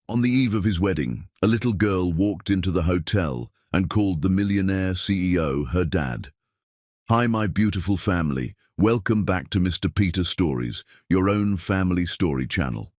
On the eve of his wedding, a little girl walked into the hotel and called the Millionaire CEO her dad. "Hi, my beautiful family. Welcome back to Mr. Peter Stories, your own family story channel.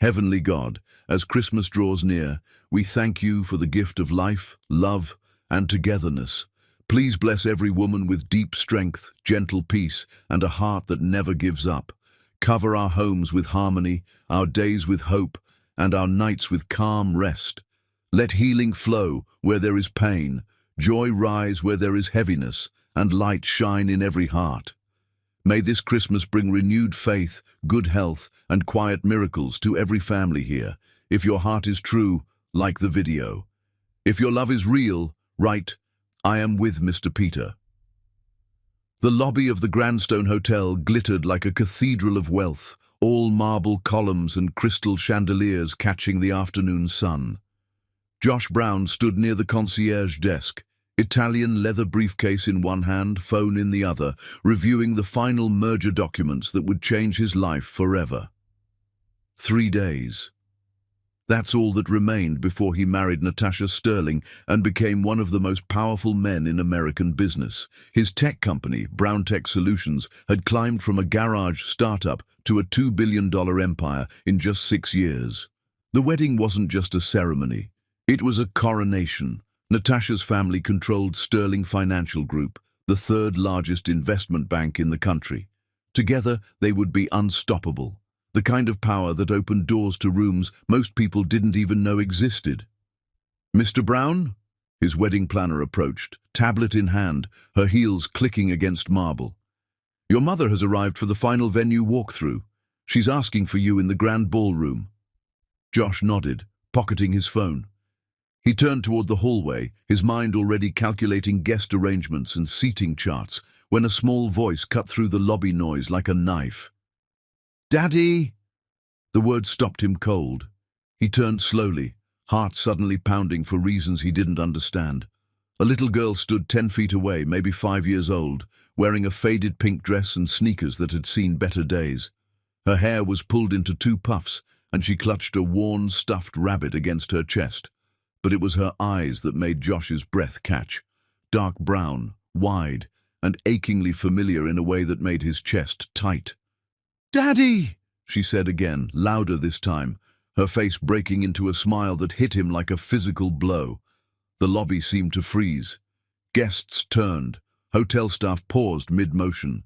Heavenly God, as Christmas draws near, we thank you for the gift of life, love, and togetherness. Please bless every woman with deep strength, gentle peace, and a heart that never gives up. Cover our homes with harmony, our days with hope, and our nights with calm rest. Let healing flow where there is pain, joy rise where there is heaviness, and light shine in every heart. May this Christmas bring renewed faith, good health, and quiet miracles to every family here. If your heart is true, like the video. If your love is real, write, 'I am with Mr. Peter.'" The lobby of the Grandstone Hotel glittered like a cathedral of wealth, all marble columns and crystal chandeliers catching the afternoon sun. Josh Brown stood near the concierge desk, Italian leather briefcase in one hand, phone in the other, reviewing the final merger documents that would change his life forever. 3 days. That's all that remained before he married Natasha Sterling and became one of the most powerful men in American business. His tech company, Brown Tech Solutions, had climbed from a garage startup to a $2 billion empire in just 6 years. The wedding wasn't just a ceremony. It was a coronation. Natasha's family controlled Sterling Financial Group, the third largest investment bank in the country. Together, they would be unstoppable. The kind of power that opened doors to rooms most people didn't even know existed. "Mr. Brown?" His wedding planner approached, tablet in hand, her heels clicking against marble. "Your mother has arrived for the final venue walkthrough. She's asking for you in the grand ballroom." Josh nodded, pocketing his phone. He turned toward the hallway, his mind already calculating guest arrangements and seating charts, when a small voice cut through the lobby noise like a knife. "Daddy!" The word stopped him cold. He turned slowly, heart suddenly pounding for reasons he didn't understand. A little girl stood 10 feet away, maybe 5 years old, wearing a faded pink dress and sneakers that had seen better days. Her hair was pulled into 2 puffs, and she clutched a worn, stuffed rabbit against her chest. But it was her eyes that made Josh's breath catch. Dark brown, wide, and achingly familiar in a way that made his chest tight. "Daddy!" she said again, louder this time, her face breaking into a smile that hit him like a physical blow. The lobby seemed to freeze. Guests turned. Hotel staff paused mid-motion.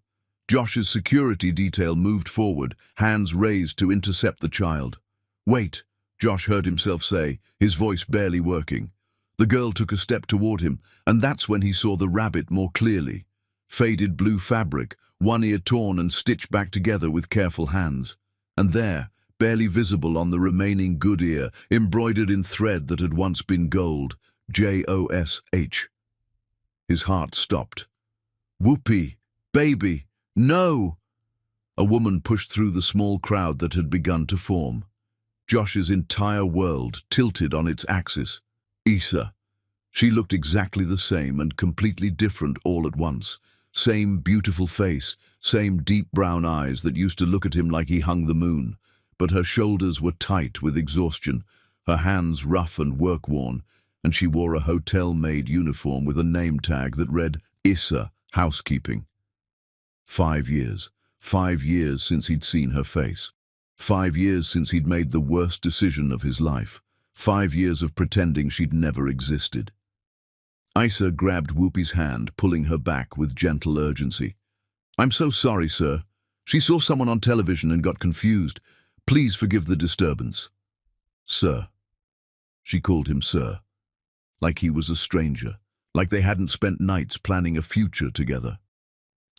Josh's security detail moved forward, hands raised to intercept the child. "Wait," Josh heard himself say, his voice barely working. The girl took a step toward him, and that's when he saw the rabbit more clearly. Faded blue fabric, one ear torn and stitched back together with careful hands. And there, barely visible on the remaining good ear, embroidered in thread that had once been gold, Josh. His heart stopped. "Whoopee, baby, no!" A woman pushed through the small crowd that had begun to form. Josh's entire world tilted on its axis. Issa. She looked exactly the same and completely different all at once. Same beautiful face, same deep brown eyes that used to look at him like he hung the moon. But her shoulders were tight with exhaustion, her hands rough and work-worn, and she wore a hotel-made uniform with a name tag that read, "Issa, Housekeeping." 5 years. 5 years since he'd seen her face. 5 years since he'd made the worst decision of his life. 5 years of pretending she'd never existed. Issa grabbed Whoopi's hand, pulling her back with gentle urgency. "I'm so sorry, sir. She saw someone on television and got confused. Please forgive the disturbance." "Sir." She called him sir. Like he was a stranger. Like they hadn't spent nights planning a future together.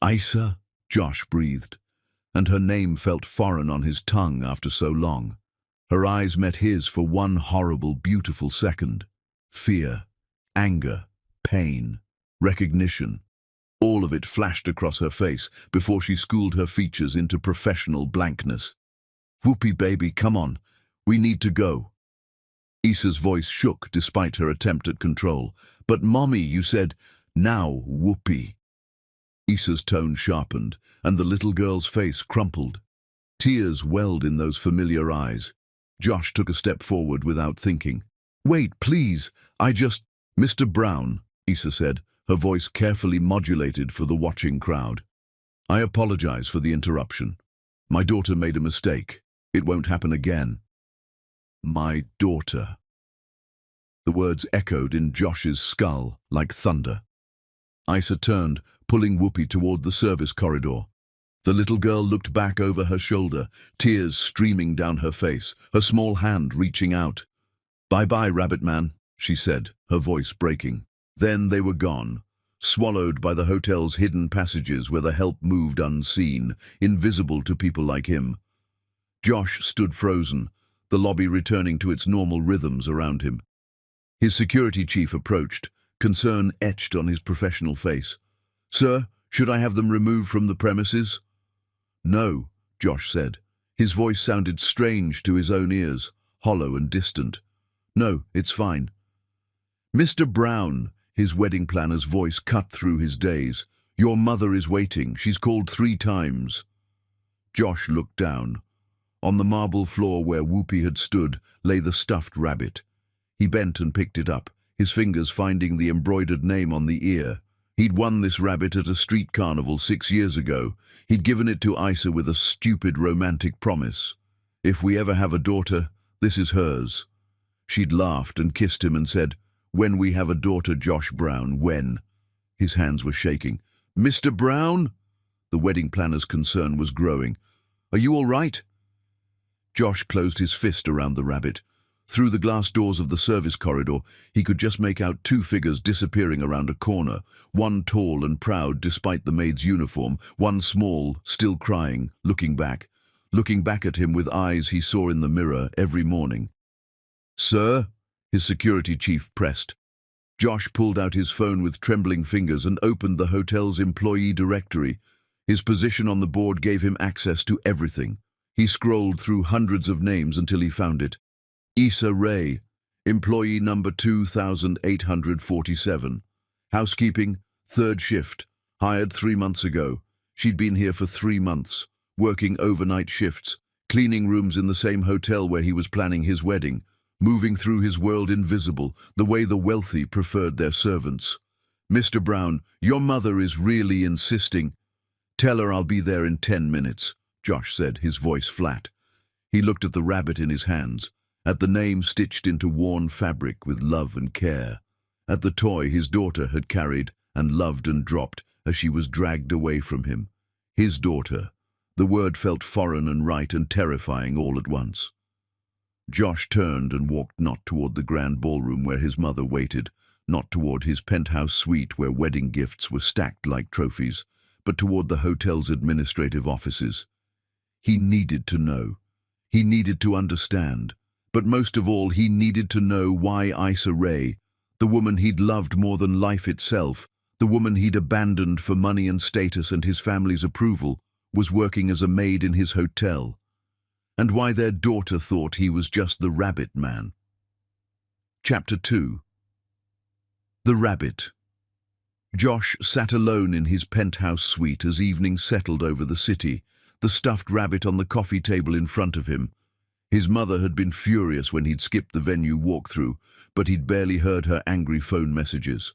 "Issa?" Josh breathed, and her name felt foreign on his tongue after so long. Her eyes met his for one horrible, beautiful second. Fear, anger, pain, recognition. All of it flashed across her face before she schooled her features into professional blankness. "Whoopee, baby, come on. We need to go." Issa's voice shook despite her attempt at control. "But mommy, you said, now, Whoopee." Issa's tone sharpened, and the little girl's face crumpled. Tears welled in those familiar eyes. Josh took a step forward without thinking. "Wait, please, Mr. Brown," Issa said, her voice carefully modulated for the watching crowd. "I apologize for the interruption. My daughter made a mistake. It won't happen again." My daughter. The words echoed in Josh's skull like thunder. Issa turned, pulling Whoopi toward the service corridor. The little girl looked back over her shoulder, tears streaming down her face, her small hand reaching out. "Bye-bye, Rabbit Man," she said, her voice breaking. Then they were gone, swallowed by the hotel's hidden passages where the help moved unseen, invisible to people like him. Josh stood frozen, the lobby returning to its normal rhythms around him. His security chief approached, concern etched on his professional face. "Sir, should I have them removed from the premises?" "No," Josh said. His voice sounded strange to his own ears, hollow and distant. "No, it's fine." "Mr. Brown," his wedding planner's voice cut through his daze. "Your mother is waiting. She's called 3 times." Josh looked down. On the marble floor where Whoopi had stood lay the stuffed rabbit. He bent and picked it up, his fingers finding the embroidered name on the ear. He'd won this rabbit at a street carnival 6 years ago. He'd given it to Issa with a stupid romantic promise. "If we ever have a daughter, this is hers." She'd laughed and kissed him and said, "When we have a daughter, Josh Brown, when?" His hands were shaking. "Mr. Brown?" The wedding planner's concern was growing. "Are you all right?" Josh closed his fist around the rabbit. Through the glass doors of the service corridor, he could just make out 2 figures disappearing around a corner, one tall and proud despite the maid's uniform, one small, still crying, looking back at him with eyes he saw in the mirror every morning. "Sir?" his security chief pressed. Josh pulled out his phone with trembling fingers and opened the hotel's employee directory. His position on the board gave him access to everything. He scrolled through hundreds of names until he found it. Issa Rae, employee number 2847. Housekeeping, 3rd shift, hired 3 months ago. She'd been here for 3 months, working overnight shifts, cleaning rooms in the same hotel where he was planning his wedding, moving through his world invisible, the way the wealthy preferred their servants. "Mr. Brown, your mother is really insisting." "Tell her I'll be there in 10 minutes, Josh said, his voice flat. He looked at the rabbit in his hands, at the name stitched into worn fabric with love and care, at the toy his daughter had carried and loved and dropped as she was dragged away from him. His daughter. The word felt foreign and right and terrifying all at once. Josh turned and walked not toward the grand ballroom where his mother waited, not toward his penthouse suite where wedding gifts were stacked like trophies, but toward the hotel's administrative offices. He needed to know. He needed to understand. But most of all, he needed to know why Issa Rae, the woman he'd loved more than life itself, the woman he'd abandoned for money and status and his family's approval, was working as a maid in his hotel, and why their daughter thought he was just the rabbit man. Chapter 2. The Rabbit. Josh sat alone in his penthouse suite as evening settled over the city, the stuffed rabbit on the coffee table in front of him. His mother had been furious when he'd skipped the venue walkthrough, but he'd barely heard her angry phone messages.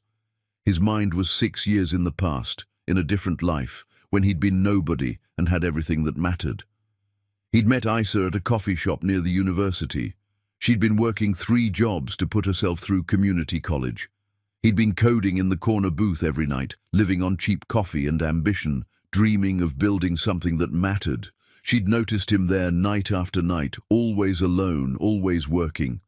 His mind was 6 years in the past, in a different life, when he'd been nobody and had everything that mattered. He'd met Issa at a coffee shop near the university. She'd been working 3 jobs to put herself through community college. He'd been coding in the corner booth every night, living on cheap coffee and ambition, dreaming of building something that mattered. She'd noticed him there night after night, always alone, always working.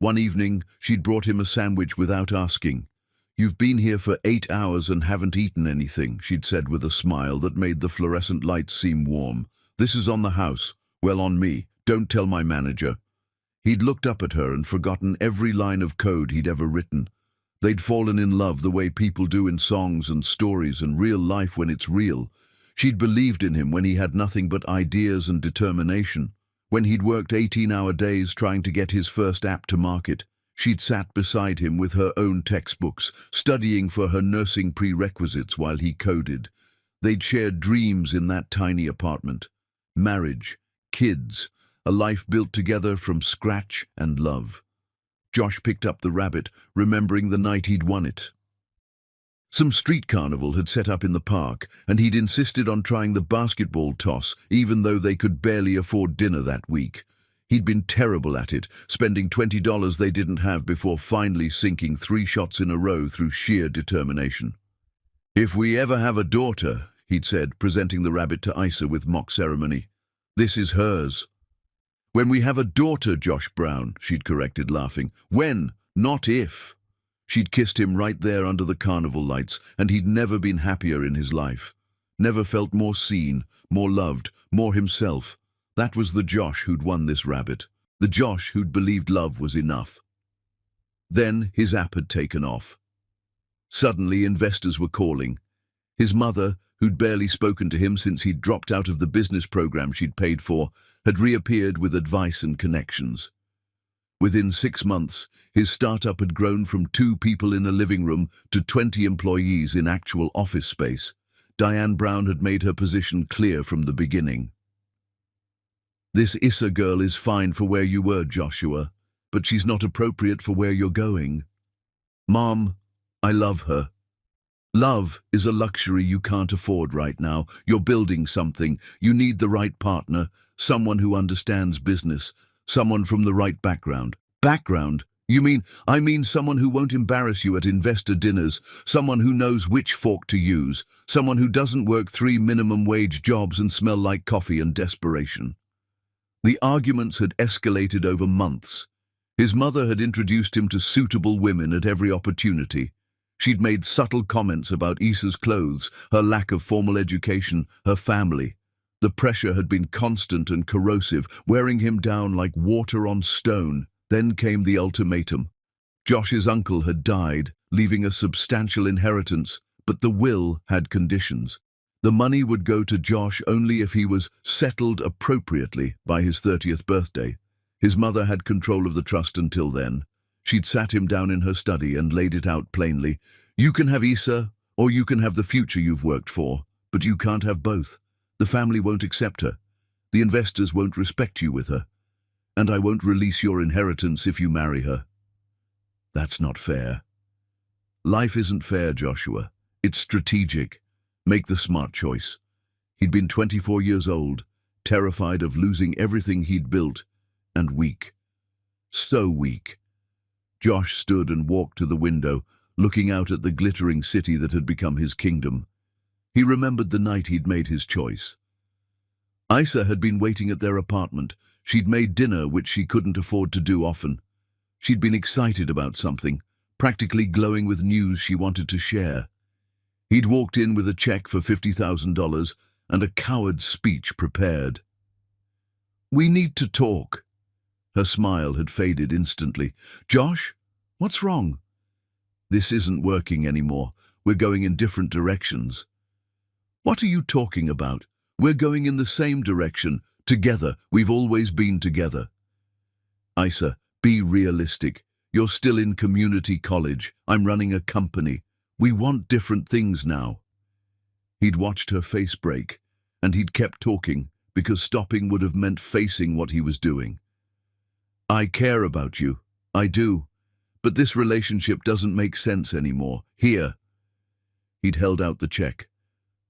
One evening, she'd brought him a sandwich without asking. "You've been here for 8 hours and haven't eaten anything," she'd said with a smile that made the fluorescent lights seem warm. "This is on the house. Well, on me. Don't tell my manager." He'd looked up at her and forgotten every line of code he'd ever written. They'd fallen in love the way people do in songs and stories and real life when it's real. She'd believed in him when he had nothing but ideas and determination. When he'd worked 18-hour days trying to get his first app to market, she'd sat beside him with her own textbooks, studying for her nursing prerequisites while he coded. They'd shared dreams in that tiny apartment. Marriage, kids, a life built together from scratch and love. Josh picked up the rabbit, remembering the night he'd won it. Some street carnival had set up in the park, and he'd insisted on trying the basketball toss, even though they could barely afford dinner that week. He'd been terrible at it, spending $20 they didn't have before finally sinking 3 shots in a row through sheer determination. "If we ever have a daughter," he'd said, presenting the rabbit to Isa with mock ceremony, "this is hers." "When we have a daughter, Josh Brown," she'd corrected, laughing. "When, not if." She'd kissed him right there under the carnival lights, and he'd never been happier in his life. Never felt more seen, more loved, more himself. That was the Josh who'd won this rabbit. The Josh who'd believed love was enough. Then his app had taken off. Suddenly investors were calling. His mother, who'd barely spoken to him since he'd dropped out of the business program she'd paid for, had reappeared with advice and connections. Within 6 months, his startup had grown from 2 people in a living room to 20 employees in actual office space. Diane Brown had made her position clear from the beginning. "This Issa girl is fine for where you were, Joshua, but she's not appropriate for where you're going. Mom, I love her. Love is a luxury you can't afford right now. You're building something. You need the right partner, someone who understands business, someone from the right background." "Background? You mean, I mean someone who won't embarrass you at investor dinners, someone who knows which fork to use, someone who doesn't work 3 minimum wage jobs and smell like coffee and desperation." The arguments had escalated over months. His mother had introduced him to suitable women at every opportunity. She'd made subtle comments about Issa's clothes, her lack of formal education, her family. The pressure had been constant and corrosive, wearing him down like water on stone. Then came the ultimatum. Josh's uncle had died, leaving a substantial inheritance, but the will had conditions. The money would go to Josh only if he was settled appropriately by his 30th birthday. His mother had control of the trust until then. She'd sat him down in her study and laid it out plainly. "You can have Issa, or you can have the future you've worked for, but you can't have both. The family won't accept her. The investors won't respect you with her. And I won't release your inheritance if you marry her." That's not fair. Life isn't fair, Joshua. It's strategic. Make the smart choice. He'd been 24 years old, terrified of losing everything he'd built, and weak. So weak. Josh stood and walked to the window, looking out at the glittering city that had become his kingdom. He remembered the night he'd made his choice. Isa had been waiting at their apartment. She'd made dinner, which she couldn't afford to do often. She'd been excited about something, practically glowing with news she wanted to share. He'd walked in with a check for $50,000 and a coward's speech prepared. "We need to talk." Her smile had faded instantly. "Josh, what's wrong?" "This isn't working anymore. We're going in different directions." "What are you talking about? We're going in the same direction. Together. We've always been together." "Isa, be realistic. You're still in community college. I'm running a company. We want different things now." He'd watched her face break, and he'd kept talking because stopping would have meant facing what he was doing. "I care about you. I do. But this relationship doesn't make sense anymore. Here." He'd held out the check.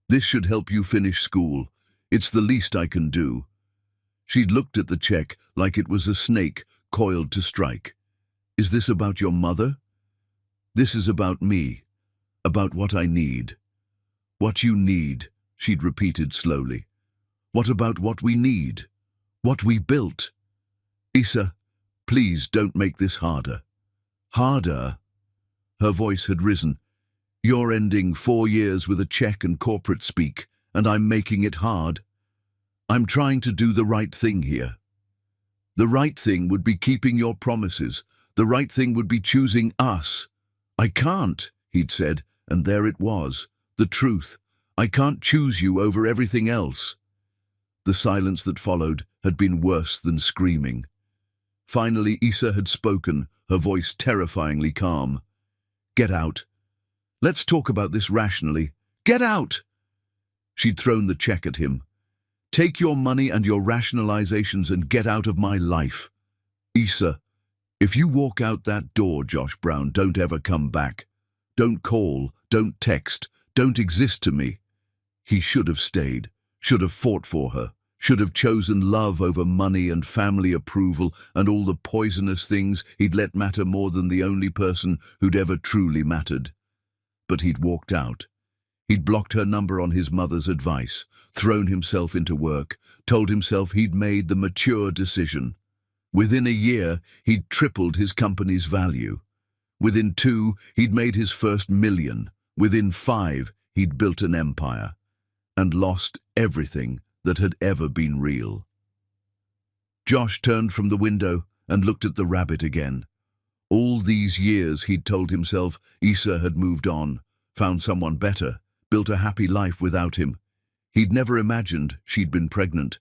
"This should help you finish school. It's the least I can do." She'd looked at the check like it was a snake coiled to strike. "Is this about your mother?" "This is about me. About what I need." "What you need," she'd repeated slowly. "What about what we need? What we built?" "Isa, please don't make this harder." "Harder?" Her voice had risen. "You're ending 4 years with a check and corporate speak, and I'm making it hard. I'm trying to do the right thing here. The right thing would be keeping your promises. The right thing would be choosing us." "I can't," he'd said, and there it was, the truth. "I can't choose you over everything else." The silence that followed had been worse than screaming. Finally, Isa had spoken, her voice terrifyingly calm. "Get out. Let's talk about this rationally. Get out!" She'd thrown the check at him. Take your money and your rationalizations and get out of my life. Issa, if you walk out that door, Josh Brown, don't ever come back. Don't call, don't text, don't exist to me. He should have stayed, should have fought for her, should have chosen love over money and family approval and all the poisonous things he'd let matter more than the only person who'd ever truly mattered. But he'd walked out. He'd blocked her number on his mother's advice, thrown himself into work, told himself he'd made the mature decision. Within a year, he'd tripled his company's value. Within 2, he'd made his first million. Within 5, he'd built an empire. And lost everything that had ever been real. Josh turned from the window and looked at the rabbit again. All these years he'd told himself Issa had moved on, found someone better, built a happy life without him. He'd never imagined she'd been pregnant,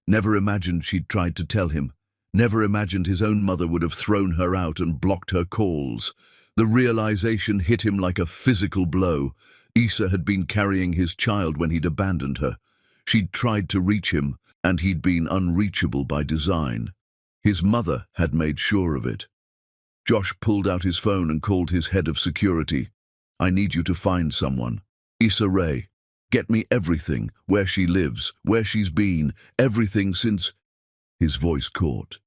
never imagined she'd tried to tell him, never imagined his own mother would have thrown her out and blocked her calls. The realization hit him like a physical blow. Issa had been carrying his child when he'd abandoned her. She'd tried to reach him, and he'd been unreachable by design. His mother had made sure of it. Josh pulled out his phone and called his head of security. I need you to find someone. Issa Rae. Get me everything, where she lives, where she's been, everything since... His voice caught.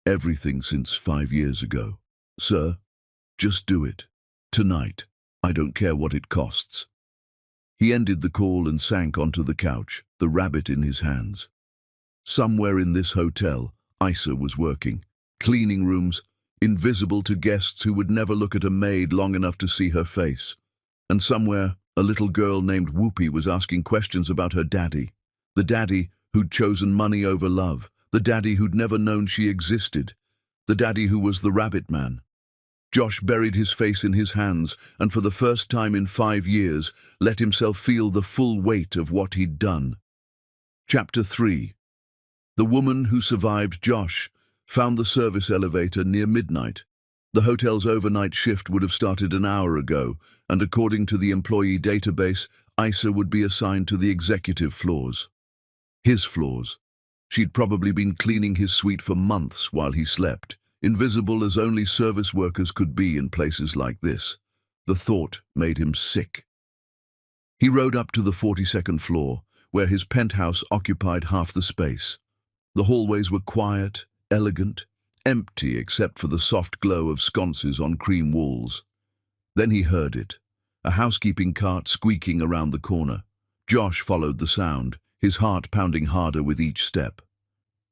Everything since 5 years ago. Sir, just do it. Tonight. I don't care what it costs. He ended the call and sank onto the couch, the rabbit in his hands. Somewhere in this hotel, Issa was working. Cleaning rooms, invisible to guests who would never look at a maid long enough to see her face. And somewhere, a little girl named Whoopi was asking questions about her daddy. The daddy who'd chosen money over love. The daddy who'd never known she existed. The daddy who was the rabbit man. Josh buried his face in his hands and for the first time in 5 years let himself feel the full weight of what he'd done. Chapter 3. The woman who survived Josh found the service elevator near midnight. The hotel's overnight shift would have started an hour ago, and according to the employee database, Issa would be assigned to the executive floors. His floors. She'd probably been cleaning his suite for months while he slept, invisible as only service workers could be in places like this. The thought made him sick. He rode up to the 42nd floor, where his penthouse occupied half the space. The hallways were quiet, elegant, empty except for the soft glow of sconces on cream walls. Then he heard it, a housekeeping cart squeaking around the corner. Josh followed the sound, his heart pounding harder with each step.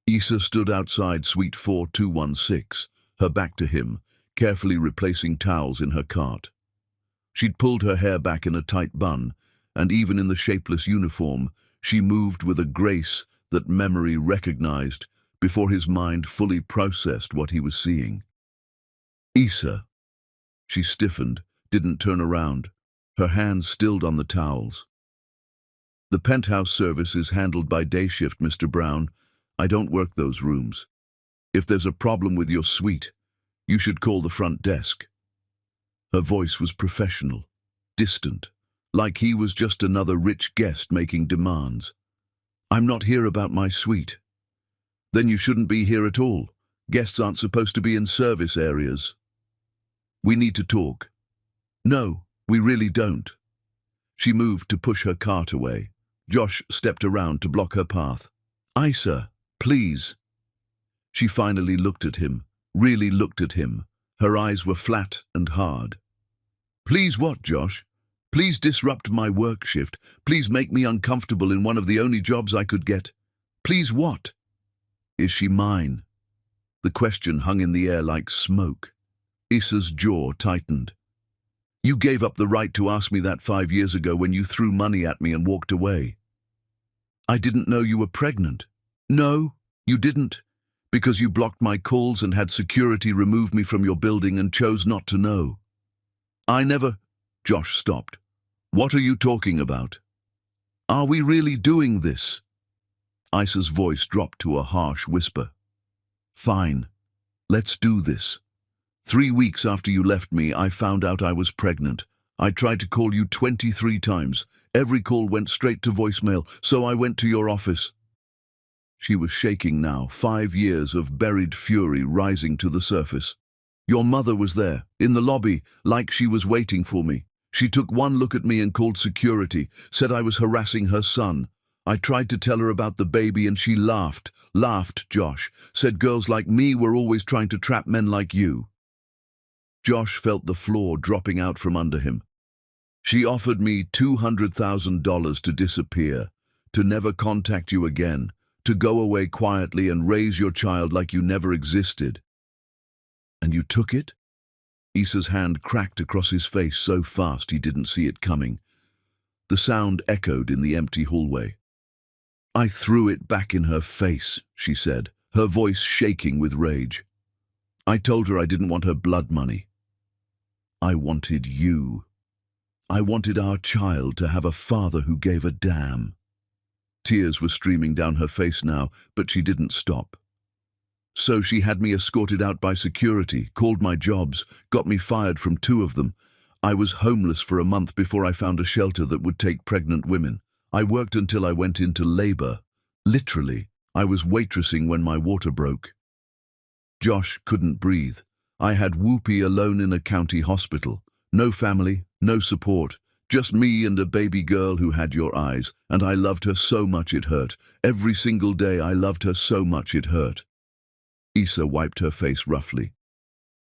Issa stood outside suite 4216, her back to him, carefully replacing towels in her cart. She'd pulled her hair back in a tight bun, and even in the shapeless uniform, she moved with a grace that memory recognized before his mind fully processed what he was seeing. Issa. She stiffened, didn't turn around, her hands stilled on the towels. The penthouse service is handled by day shift, Mr. Brown. I don't work those rooms. If there's a problem with your suite, you should call the front desk. Her voice was professional, distant, like he was just another rich guest making demands. I'm not here about my suite. Then you shouldn't be here at all. Guests aren't supposed to be in service areas. We need to talk. No, we really don't. She moved to push her cart away. Josh stepped around to block her path. Issa, please. She finally looked at him, really looked at him. Her eyes were flat and hard. Please what, Josh? Please disrupt my work shift. Please make me uncomfortable in one of the only jobs I could get. Please what? Is she mine? The question hung in the air like smoke. Issa's jaw tightened. You gave up the right to ask me that 5 years ago when you threw money at me and walked away. I didn't know you were pregnant. No, you didn't, because you blocked my calls and had security remove me from your building and chose not to know. I never... Josh stopped. What are you talking about? Are we really doing this? Issa's voice dropped to a harsh whisper. Fine, let's do this. 3 weeks after you left me, I found out I was pregnant. I tried to call you 23 times. Every call went straight to voicemail, so I went to your office. She was shaking now, 5 years of buried fury rising to the surface. Your mother was there, in the lobby, like she was waiting for me. She took one look at me and called security, said I was harassing her son. I tried to tell her about the baby and she laughed, Josh, said girls like me were always trying to trap men like you. Josh felt the floor dropping out from under him. She offered me $200,000 to disappear, to never contact you again, to go away quietly and raise your child like you never existed. And you took it? Issa's hand cracked across his face so fast he didn't see it coming. The sound echoed in the empty hallway. I threw it back in her face, she said, her voice shaking with rage. I told her I didn't want her blood money. I wanted you. I wanted our child to have a father who gave a damn. Tears were streaming down her face now, but she didn't stop. So she had me escorted out by security, called my jobs, got me fired from 2 of them. I was homeless for a month before I found a shelter that would take pregnant women. I worked until I went into labor. Literally, I was waitressing when my water broke. Josh couldn't breathe. I had Whoopi alone in a county hospital. No family, no support. Just me and a baby girl who had your eyes. And I loved her so much it hurt. Every single day I loved her so much it hurt. Issa wiped her face roughly.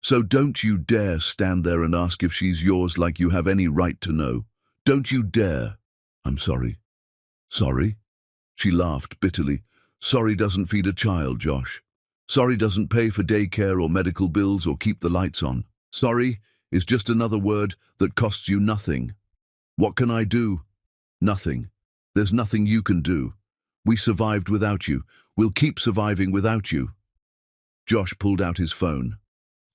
So don't you dare stand there and ask if she's yours like you have any right to know. Don't you dare. I'm sorry. Sorry? She laughed bitterly. Sorry doesn't feed a child, Josh. Sorry doesn't pay for daycare or medical bills or keep the lights on. Sorry is just another word that costs you nothing. What can I do? Nothing. There's nothing you can do. We survived without you. We'll keep surviving without you. Josh pulled out his phone.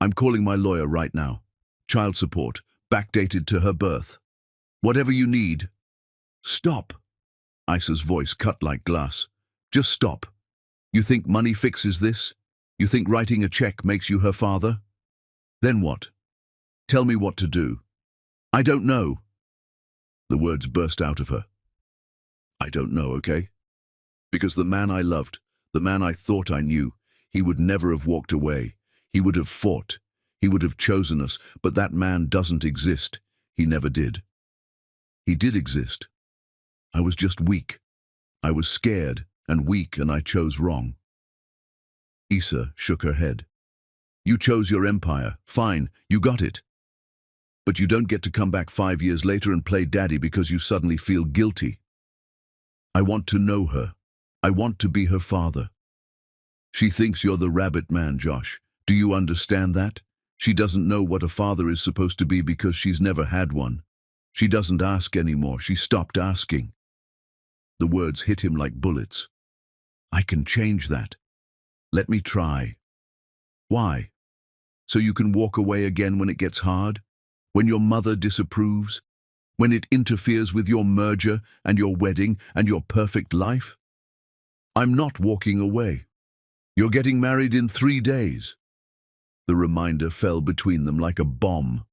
I'm calling my lawyer right now. Child support, backdated to her birth. Whatever you need. Stop. Issa's voice cut like glass. Just stop. You think money fixes this? You think writing a check makes you her father? Then what? Tell me what to do. I don't know. The words burst out of her. I don't know, okay? Because the man I loved, the man I thought I knew, he would never have walked away. He would have fought. He would have chosen us, but that man doesn't exist. He never did. He did exist. I was just weak. I was scared and weak, and I chose wrong. Issa shook her head. You chose your empire. Fine, you got it. But you don't get to come back 5 years later and play daddy because you suddenly feel guilty. I want to know her. I want to be her father. She thinks you're the rabbit man, Josh. Do you understand that? She doesn't know what a father is supposed to be because she's never had one. She doesn't ask anymore. She stopped asking. The words hit him like bullets. I can change that. Let me try. Why? So you can walk away again when it gets hard? When your mother disapproves? When it interferes with your merger and your wedding and your perfect life? I'm not walking away. You're getting married in 3 days. The reminder fell between them like a bomb.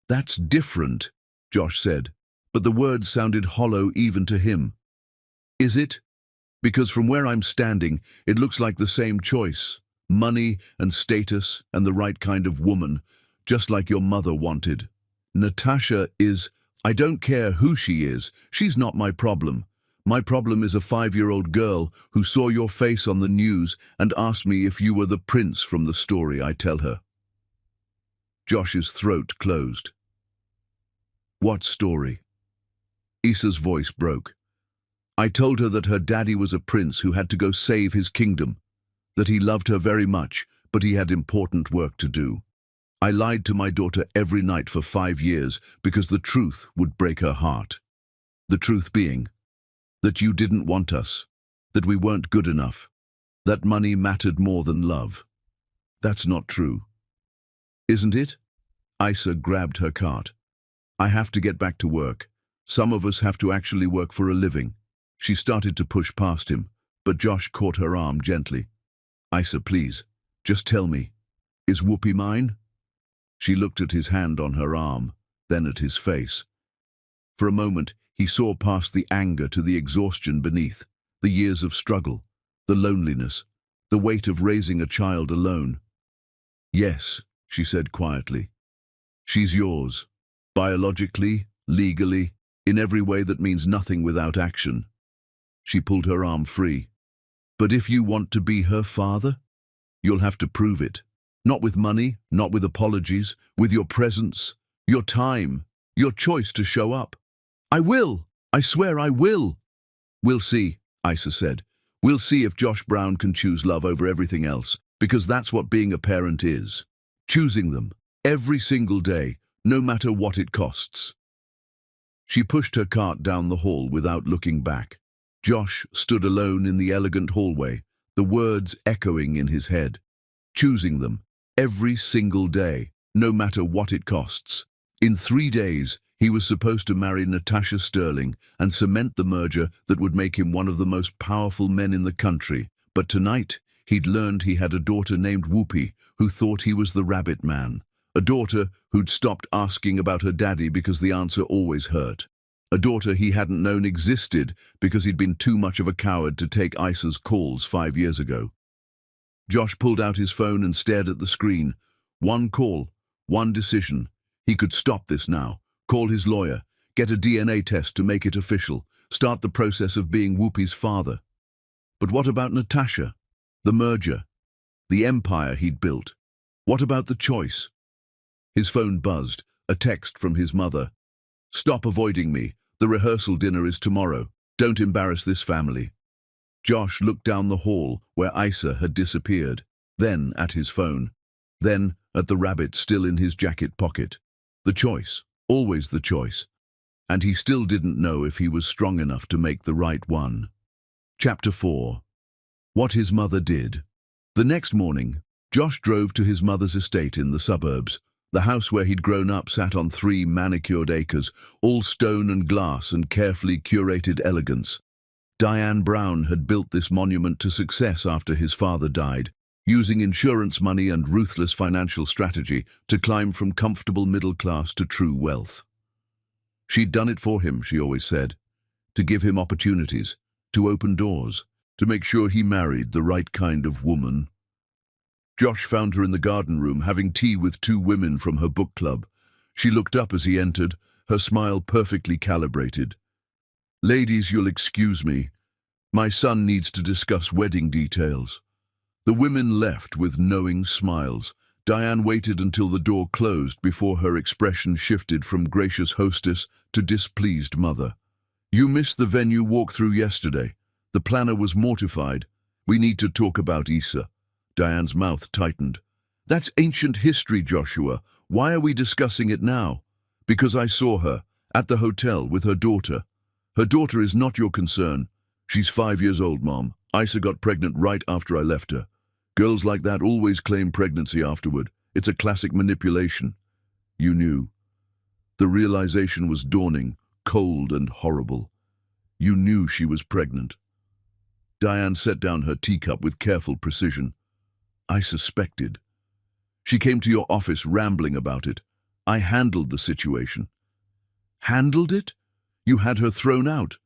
That's different, Josh said, but the words sounded hollow even to him. Is it? Because from where I'm standing, it looks like the same choice. Money and status and the right kind of woman, just like your mother wanted. Natasha is, I don't care who she is, she's not my problem. My problem is a 5-year-old girl who saw your face on the news and asked me if you were the prince from the story I tell her. Josh's throat closed. What story? Issa's voice broke. I told her that her daddy was a prince who had to go save his kingdom, that he loved her very much, but he had important work to do. I lied to my daughter every night for 5 years because the truth would break her heart. The truth being that you didn't want us, that we weren't good enough, that money mattered more than love. That's not true. Isn't it? Issa grabbed her cart. I have to get back to work. Some of us have to actually work for a living. She started to push past him, but Josh caught her arm gently. Issa, please, just tell me, is Whoopi mine? She looked at his hand on her arm, then at his face. For a moment, he saw past the anger to the exhaustion beneath, the years of struggle, the loneliness, the weight of raising a child alone. "Yes," she said quietly. "She's yours. Biologically, legally, in every way that means nothing without action." She pulled her arm free. "But if you want to be her father, you'll have to prove it. Not with money, not with apologies, with your presence, your time, your choice to show up." "I will! I swear I will!" "We'll see," Isa said. "We'll see if Josh Brown can choose love over everything else, because that's what being a parent is. Choosing them, every single day, no matter what it costs." She pushed her cart down the hall without looking back. Josh stood alone in the elegant hallway, the words echoing in his head. Choosing them, every single day, no matter what it costs. In 3 days, he was supposed to marry Natasha Sterling and cement the merger that would make him one of the most powerful men in the country. But tonight, he'd learned he had a daughter named Whoopi who thought he was the rabbit man. A daughter who'd stopped asking about her daddy because the answer always hurt. A daughter he hadn't known existed because he'd been too much of a coward to take Isa's calls 5 years ago. Josh pulled out his phone and stared at the screen. One call, one decision. He could stop this now. Call his lawyer, get a DNA test to make it official, start the process of being Whoopi's father. But what about Natasha? The merger? The empire he'd built? What about the choice? His phone buzzed, a text from his mother. "Stop avoiding me. The rehearsal dinner is tomorrow. Don't embarrass this family." Josh looked down the hall where Isa had disappeared, then at his phone, then at the rabbit still in his jacket pocket. The choice, always the choice. And he still didn't know if he was strong enough to make the right one. Chapter 4. What his mother did. The next morning, Josh drove to his mother's estate in the suburbs. The house where he'd grown up sat on 3 manicured acres, all stone and glass and carefully curated elegance. Diane Brown had built this monument to success after his father died, using insurance money and ruthless financial strategy to climb from comfortable middle class to true wealth. She'd done it for him, she always said, to give him opportunities, to open doors, to make sure he married the right kind of woman. Josh found her in the garden room having tea with 2 women from her book club. She looked up as he entered, her smile perfectly calibrated. "Ladies, you'll excuse me. My son needs to discuss wedding details." The women left with knowing smiles. Diane waited until the door closed before her expression shifted from gracious hostess to displeased mother. "You missed the venue walkthrough yesterday. The planner was mortified. We need to talk about Isa." Diane's mouth tightened. "That's ancient history, Joshua. Why are we discussing it now?" "Because I saw her, at the hotel, with her daughter." "Her daughter is not your concern. She's 5 years old, Mom. Isa got pregnant right after I left her. Girls like that always claim pregnancy afterward. It's a classic manipulation." "You knew." The realization was dawning, cold and horrible. "You knew she was pregnant." Diane set down her teacup with careful precision. "I suspected. She came to your office rambling about it. I handled the situation." "Handled it? You had her thrown out."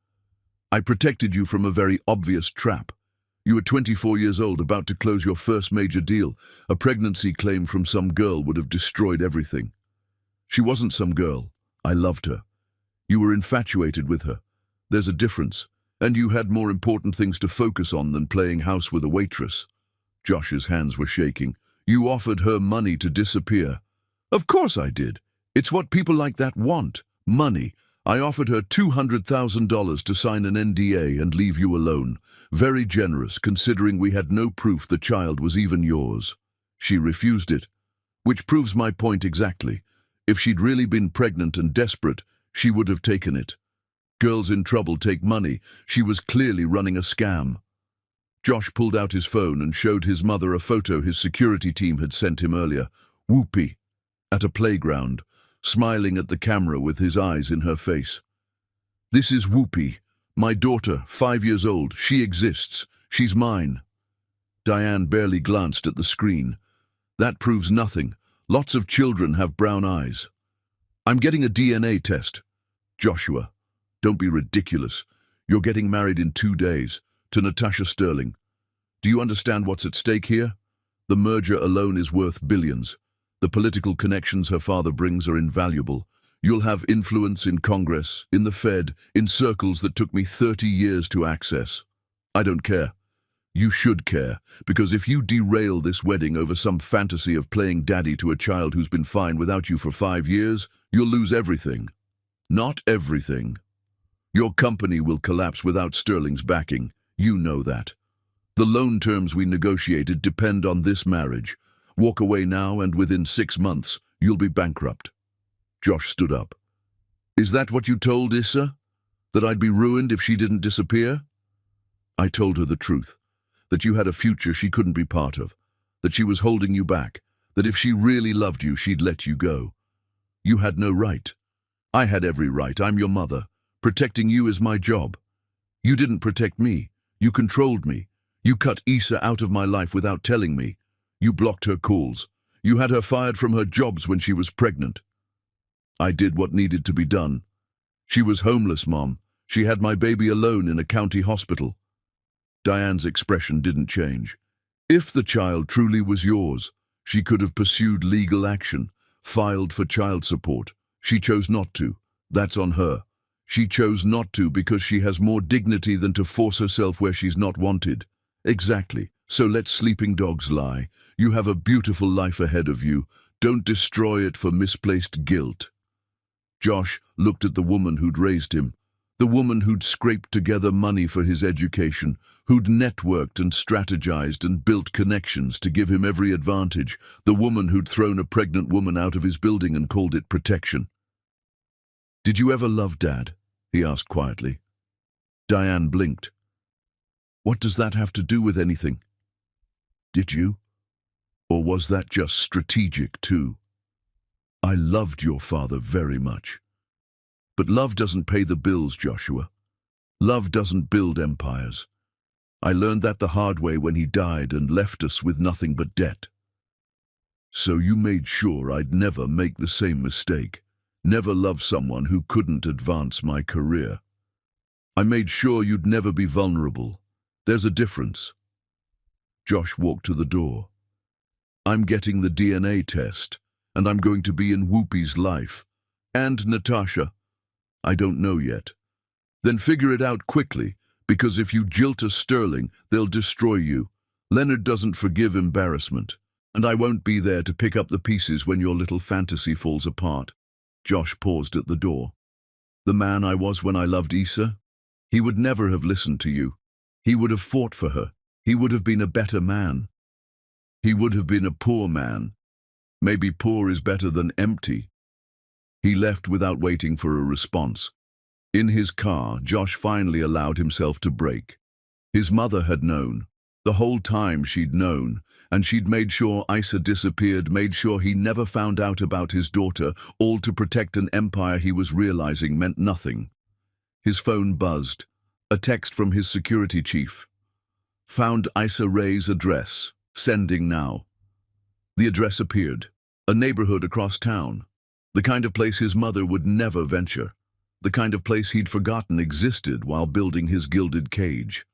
"I protected you from a very obvious trap. You were 24 years old, about to close your first major deal. A pregnancy claim from some girl would have destroyed everything." "She wasn't some girl. I loved her. You were infatuated with her. There's a difference. And you had more important things to focus on than playing house with a waitress." Josh's hands were shaking. "You offered her money to disappear." "Of course I did. It's what people like that want. Money. I offered her $200,000 to sign an NDA and leave you alone. Very generous, considering we had no proof the child was even yours." She refused it. "Which proves my point exactly. If she'd really been pregnant and desperate, she would have taken it. Girls in trouble take money. She was clearly running a scam." Josh pulled out his phone and showed his mother a photo his security team had sent him earlier. Whoopi, at a playground, smiling at the camera with his eyes in her face. "This is Whoopi, my daughter, 5 years old. She exists. She's mine." Diane barely glanced at the screen. "That proves nothing. Lots of children have brown eyes." "I'm getting a DNA test." "Joshua, don't be ridiculous. You're getting married in 2 days, to Natasha Sterling. Do you understand what's at stake here? The merger alone is worth billions. The political connections her father brings are invaluable. You'll have influence in Congress, in the Fed, in circles that took me 30 years to access. I don't care. You should care, because if you derail this wedding over some fantasy of playing daddy to a child who's been fine without you for 5 years, you'll lose everything. Not everything. Your company will collapse without Sterling's backing. You know that. The loan terms we negotiated depend on this marriage. Walk away now and within 6 months, you'll be bankrupt. Josh stood up. Is that what you told Issa? That I'd be ruined if she didn't disappear? I told her the truth. That you had a future she couldn't be part of. That she was holding you back. That if she really loved you, she'd let you go. You had no right. I had every right. I'm your mother. Protecting you is my job. You didn't protect me. You controlled me. You cut Issa out of my life without telling me. You blocked her calls. You had her fired from her jobs when she was pregnant. I did what needed to be done. She was homeless, Mom. She had my baby alone in a county hospital. Diane's expression didn't change. If the child truly was yours, she could have pursued legal action, filed for child support. She chose not to. That's on her. She chose not to because she has more dignity than to force herself where she's not wanted. Exactly. So let sleeping dogs lie. You have a beautiful life ahead of you. Don't destroy it for misplaced guilt. Josh looked at the woman who'd raised him, the woman who'd scraped together money for his education, who'd networked and strategized and built connections to give him every advantage, the woman who'd thrown a pregnant woman out of his building and called it protection. Did you ever love Dad? He asked quietly. Diane blinked. What does that have to do with anything? Did you? Or was that just strategic too? I loved your father very much. But love doesn't pay the bills, Joshua. Love doesn't build empires. I learned that the hard way when he died and left us with nothing but debt. So you made sure I'd never make the same mistake, never love someone who couldn't advance my career. I made sure you'd never be vulnerable. There's a difference. Josh walked to the door. I'm getting the DNA test, and I'm going to be in Whoopi's life. And Natasha. I don't know yet. Then figure it out quickly, because if you jilt a Sterling, they'll destroy you. Leonard doesn't forgive embarrassment, and I won't be there to pick up the pieces when your little fantasy falls apart. Josh paused at the door. The man I was when I loved Issa? He would never have listened to you. He would have fought for her. He would have been a better man. He would have been a poor man. Maybe poor is better than empty. He left without waiting for a response. In his car, Josh finally allowed himself to break. His mother had known. The whole time she'd known, and she'd made sure Issa disappeared, made sure he never found out about his daughter, all to protect an empire he was realizing meant nothing. His phone buzzed. A text from his security chief. Found Issa Rae's address. Sending now. The address appeared. A neighborhood across town. The kind of place his mother would never venture. The kind of place he'd forgotten existed while building his gilded cage.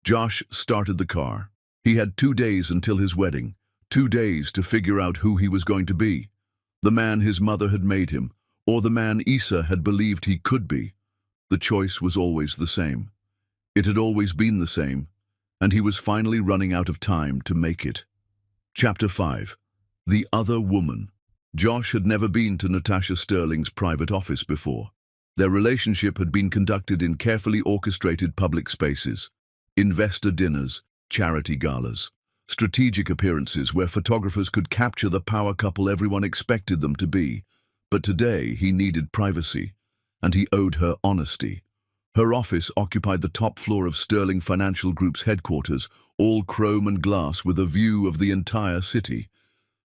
Josh started the car. He had 2 days until his wedding. 2 days to figure out who he was going to be. The man his mother had made him, or the man Issa had believed he could be. The choice was always the same. It had always been the same, and he was finally running out of time to make it. Chapter 5. The Other Woman. Josh had never been to Natasha Sterling's private office before. Their relationship had been conducted in carefully orchestrated public spaces. Investor dinners, charity galas, strategic appearances where photographers could capture the power couple everyone expected them to be. But today he needed privacy. And he owed her honesty. Her office occupied the top floor of Sterling Financial Group's headquarters, all chrome and glass with a view of the entire city.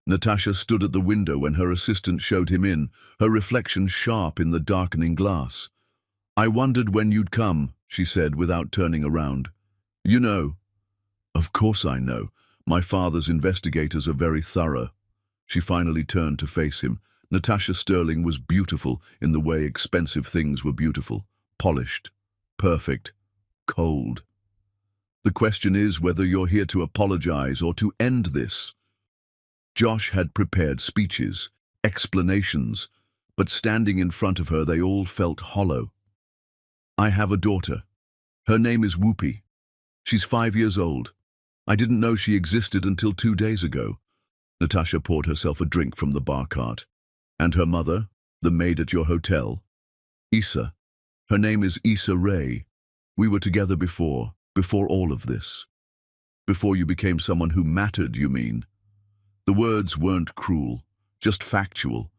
Natasha stood at the window when her assistant showed him in, her reflection sharp in the darkening glass. I wondered when you'd come, she said without turning around. You know. Of course I know. My father's investigators are very thorough. She finally turned to face him. Natasha Sterling was beautiful in the way expensive things were beautiful. Polished. Perfect. Cold. The question is whether you're here to apologize or to end this. Josh had prepared speeches, explanations, but standing in front of her, they all felt hollow. I have a daughter. Her name is Whoopi. She's 5 years old. I didn't know she existed until 2 days ago. Natasha poured herself a drink from the bar cart. And her mother, the maid at your hotel? Issa. Her name is Issa Ray. We were together before all of this. Before you became someone who mattered, you mean? The words weren't cruel, just factual.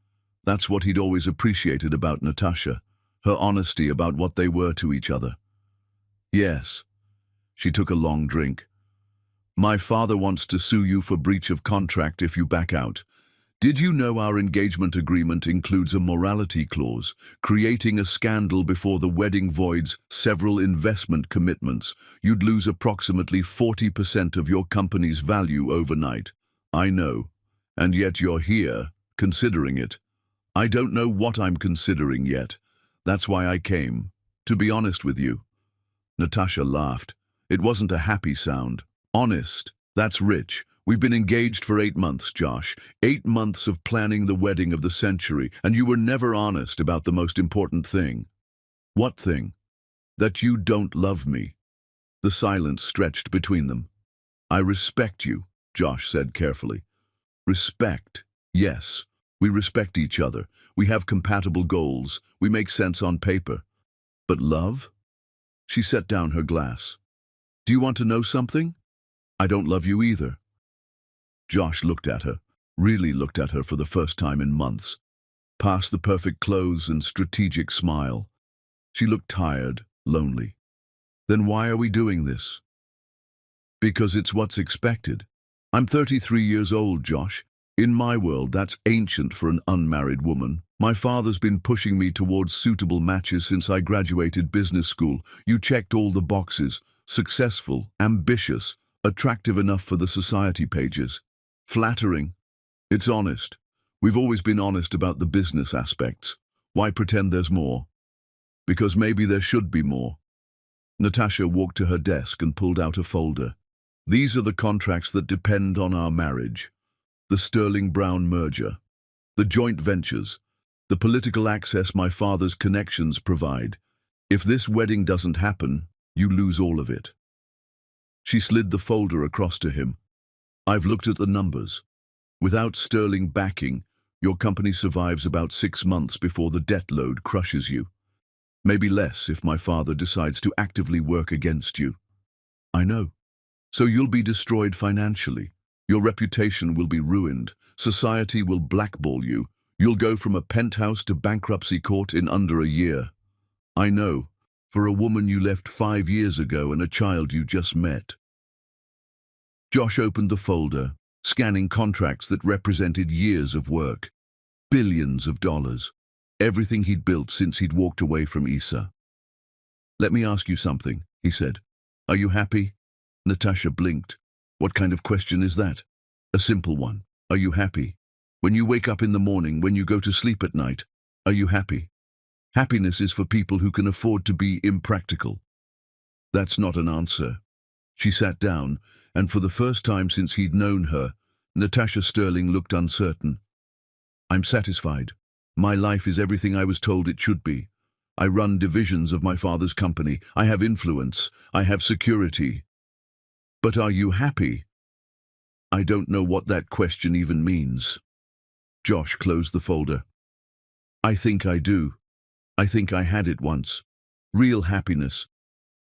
That's what he'd always appreciated about Natasha, her honesty about what they were to each other. Yes. She took a long drink. My father wants to sue you for breach of contract if you back out. Did you know our engagement agreement includes a morality clause, creating a scandal before the wedding voids several investment commitments? You'd lose approximately 40% of your company's value overnight. I know. And yet you're here, considering it. I don't know what I'm considering yet. That's why I came, to be honest with you. Natasha laughed. It wasn't a happy sound. Honest. That's rich. We've been engaged for 8 months, Josh. 8 months of planning the wedding of the century, and you were never honest about the most important thing. What thing? That you don't love me. The silence stretched between them. I respect you, Josh said carefully. Respect. Yes, we respect each other. We have compatible goals. We make sense on paper. But love? She set down her glass. Do you want to know something? I don't love you either. Josh looked at her, really looked at her for the first time in months. Past the perfect clothes and strategic smile. She looked tired, lonely. Then why are we doing this? Because it's what's expected. I'm 33 years old, Josh. In my world, that's ancient for an unmarried woman. My father's been pushing me towards suitable matches since I graduated business school. You checked all the boxes. Successful, ambitious, attractive enough for the society pages. Flattering. It's honest. We've always been honest about the business aspects. Why pretend there's more? Because maybe there should be more. Natasha walked to her desk and pulled out a folder. These are the contracts that depend on our marriage. The Sterling Brown merger. The joint ventures. The political access my father's connections provide. If this wedding doesn't happen, you lose all of it. She slid the folder across to him. I've looked at the numbers. Without sterling backing, your company survives about 6 months before the debt load crushes you. Maybe less if my father decides to actively work against you. I know. So you'll be destroyed financially. Your reputation will be ruined. Society will blackball you. You'll go from a penthouse to bankruptcy court in under a year. I know. For a woman you left 5 years ago and a child you just met. Josh opened the folder, scanning contracts that represented years of work. Billions of dollars. Everything he'd built since he'd walked away from Issa. Let me ask you something, he said. Are you happy? Natasha blinked. What kind of question is that? A simple one. Are you happy? When you wake up in the morning, when you go to sleep at night, are you happy? Happiness is for people who can afford to be impractical. That's not an answer. She sat down, and for the first time since he'd known her, Natasha Sterling looked uncertain. I'm satisfied. My life is everything I was told it should be. I run divisions of my father's company. I have influence. I have security. But are you happy? I don't know what that question even means. Josh closed the folder. I think I do. I think I had it once. Real happiness.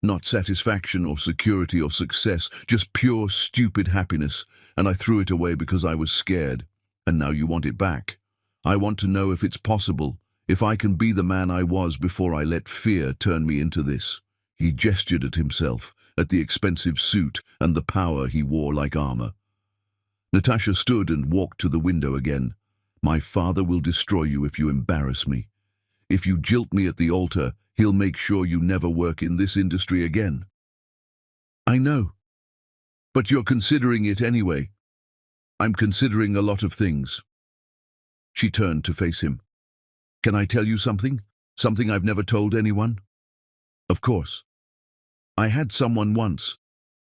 Not satisfaction or security or success, just pure, stupid happiness, and I threw it away because I was scared. And now you want it back. I want to know if it's possible, if I can be the man I was before I let fear turn me into this. He gestured at himself, at the expensive suit and the power he wore like armor. Natasha stood and walked to the window again. My father will destroy you if you embarrass me. If you jilt me at the altar, he'll make sure you never work in this industry again. I know. But you're considering it anyway. I'm considering a lot of things. She turned to face him. Can I tell you something? Something I've never told anyone? Of course. I had someone once.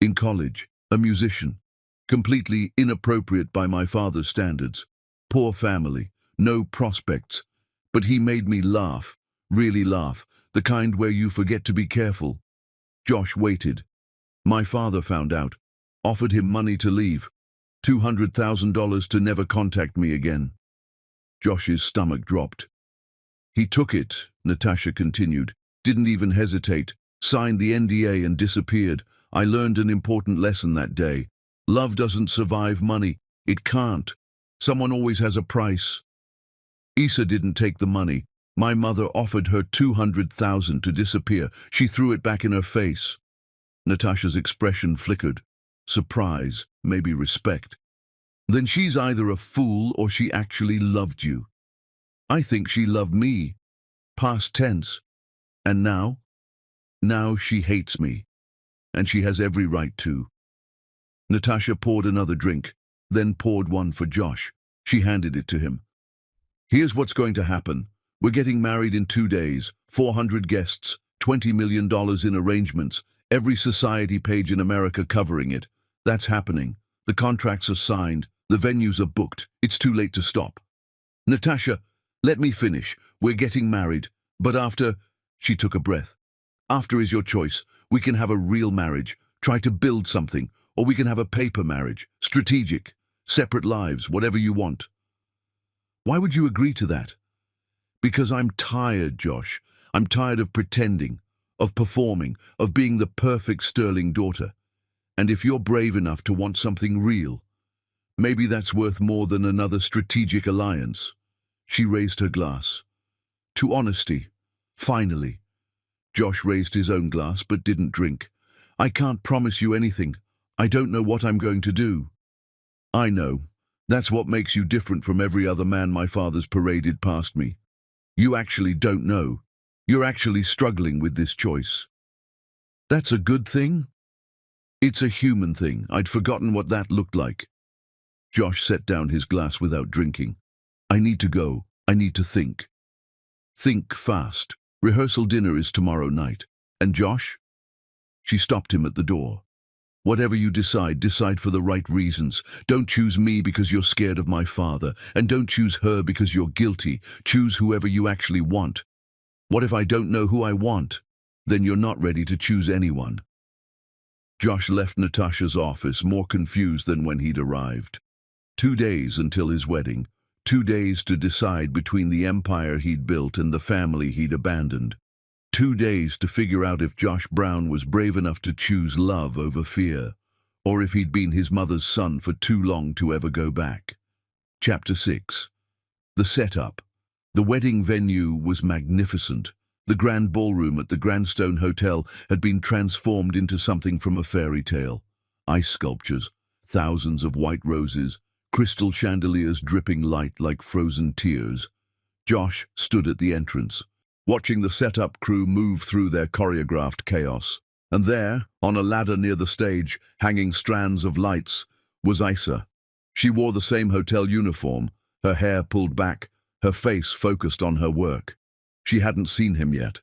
In college, a musician. Completely inappropriate by my father's standards. Poor family, no prospects. But he made me laugh, really laugh, the kind where you forget to be careful. Josh waited. My father found out, offered him money to leave, $200,000 to never contact me again. Josh's stomach dropped. He took it, Natasha continued, didn't even hesitate, signed the NDA and disappeared. I learned an important lesson that day. Love doesn't survive money. It can't. Someone always has a price. Issa didn't take the money. My mother offered her $200,000 to disappear. She threw it back in her face. Natasha's expression flickered. Surprise, maybe respect. Then she's either a fool or she actually loved you. I think she loved me. Past tense. And now? Now she hates me. And she has every right to. Natasha poured another drink, then poured one for Josh. She handed it to him. Here's what's going to happen. We're getting married in 2 days, 400 guests, $20 million in arrangements, every society page in America covering it. That's happening. The contracts are signed, the venues are booked. It's too late to stop. Natasha, let me finish. We're getting married. But after, she took a breath. After is your choice. We can have a real marriage, try to build something, or we can have a paper marriage, strategic, separate lives, whatever you want. Why would you agree to that? Because I'm tired, Josh. I'm tired of pretending, of performing, of being the perfect sterling daughter. And if you're brave enough to want something real, maybe that's worth more than another strategic alliance. She raised her glass. To honesty, finally. Josh raised his own glass but didn't drink. I can't promise you anything. I don't know what I'm going to do. I know. That's what makes you different from every other man my father's paraded past me. You actually don't know. You're actually struggling with this choice. That's a good thing? It's a human thing. I'd forgotten what that looked like. Josh set down his glass without drinking. I need to go. I need to think. Think fast. Rehearsal dinner is tomorrow night. And Josh? She stopped him at the door. Whatever you decide, decide for the right reasons. Don't choose me because you're scared of my father, and don't choose her because you're guilty. Choose whoever you actually want. What if I don't know who I want? Then you're not ready to choose anyone. Josh left Natasha's office more confused than when he'd arrived. 2 days until his wedding. 2 days to decide between the empire he'd built and the family he'd abandoned. 2 days to figure out if Josh Brown was brave enough to choose love over fear, or if he'd been his mother's son for too long to ever go back. Chapter 6. The setup. The wedding venue was magnificent. The grand ballroom at the Grandstone Hotel had been transformed into something from a fairy tale. Ice sculptures, thousands of white roses, crystal chandeliers dripping light like frozen tears. Josh stood at the entrance, watching the setup crew move through their choreographed chaos. And there, on a ladder near the stage, hanging strands of lights, was Issa. She wore the same hotel uniform, her hair pulled back, her face focused on her work. She hadn't seen him yet.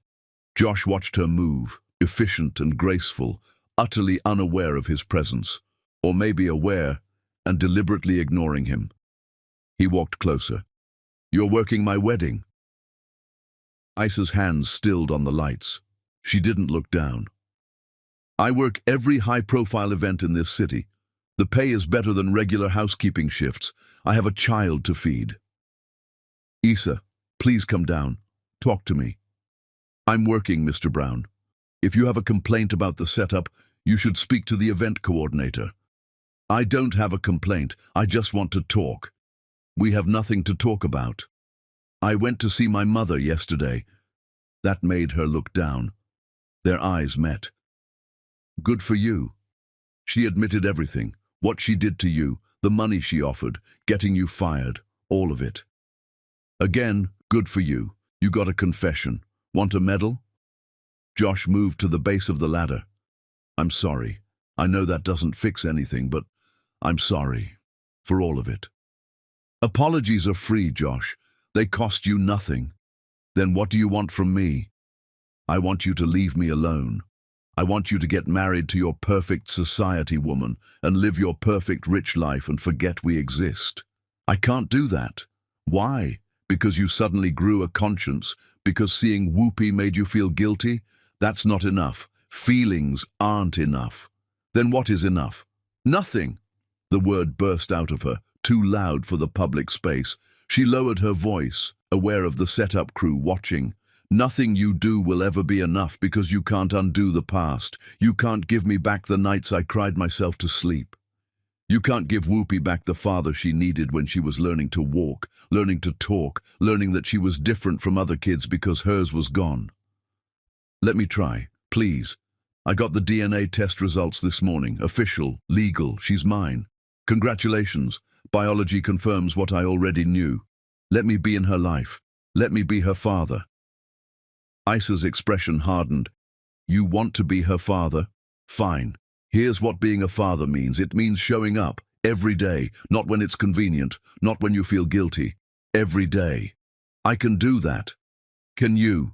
Josh watched her move, efficient and graceful, utterly unaware of his presence, or maybe aware and deliberately ignoring him. He walked closer. You're working my wedding. Issa's hands stilled on the lights. She didn't look down. I work every high-profile event in this city. The pay is better than regular housekeeping shifts. I have a child to feed. Issa, please come down. Talk to me. I'm working, Mr. Brown. If you have a complaint about the setup, you should speak to the event coordinator. I don't have a complaint. I just want to talk. We have nothing to talk about. I went to see my mother yesterday. That made her look down. Their eyes met. Good for you. She admitted everything. What she did to you, the money she offered, getting you fired, all of it. Again, good for you. You got a confession. Want a medal? Josh moved to the base of the ladder. I'm sorry. I know that doesn't fix anything, but I'm sorry. For all of it. Apologies are free, Josh. They cost you nothing. Then what do you want from me? I want you to leave me alone. I want you to get married to your perfect society woman and live your perfect rich life and forget we exist. I can't do that. Why? Because you suddenly grew a conscience? Because seeing Whoopi made you feel guilty? That's not enough. Feelings aren't enough. Then what is enough? Nothing. The word burst out of her, too loud for the public space. She lowered her voice, aware of the setup crew watching. Nothing you do will ever be enough because you can't undo the past. You can't give me back the nights I cried myself to sleep. You can't give Whoopi back the father she needed when she was learning to walk, learning to talk, learning that she was different from other kids because hers was gone. Let me try, please. I got the DNA test results this morning. Official, legal, she's mine. Congratulations. Biology confirms what I already knew. Let me be in her life. Let me be her father. Isa's expression hardened. You want to be her father? Fine. Here's what being a father means. It means showing up every day, not when it's convenient, not when you feel guilty. Every day. I can do that. Can you?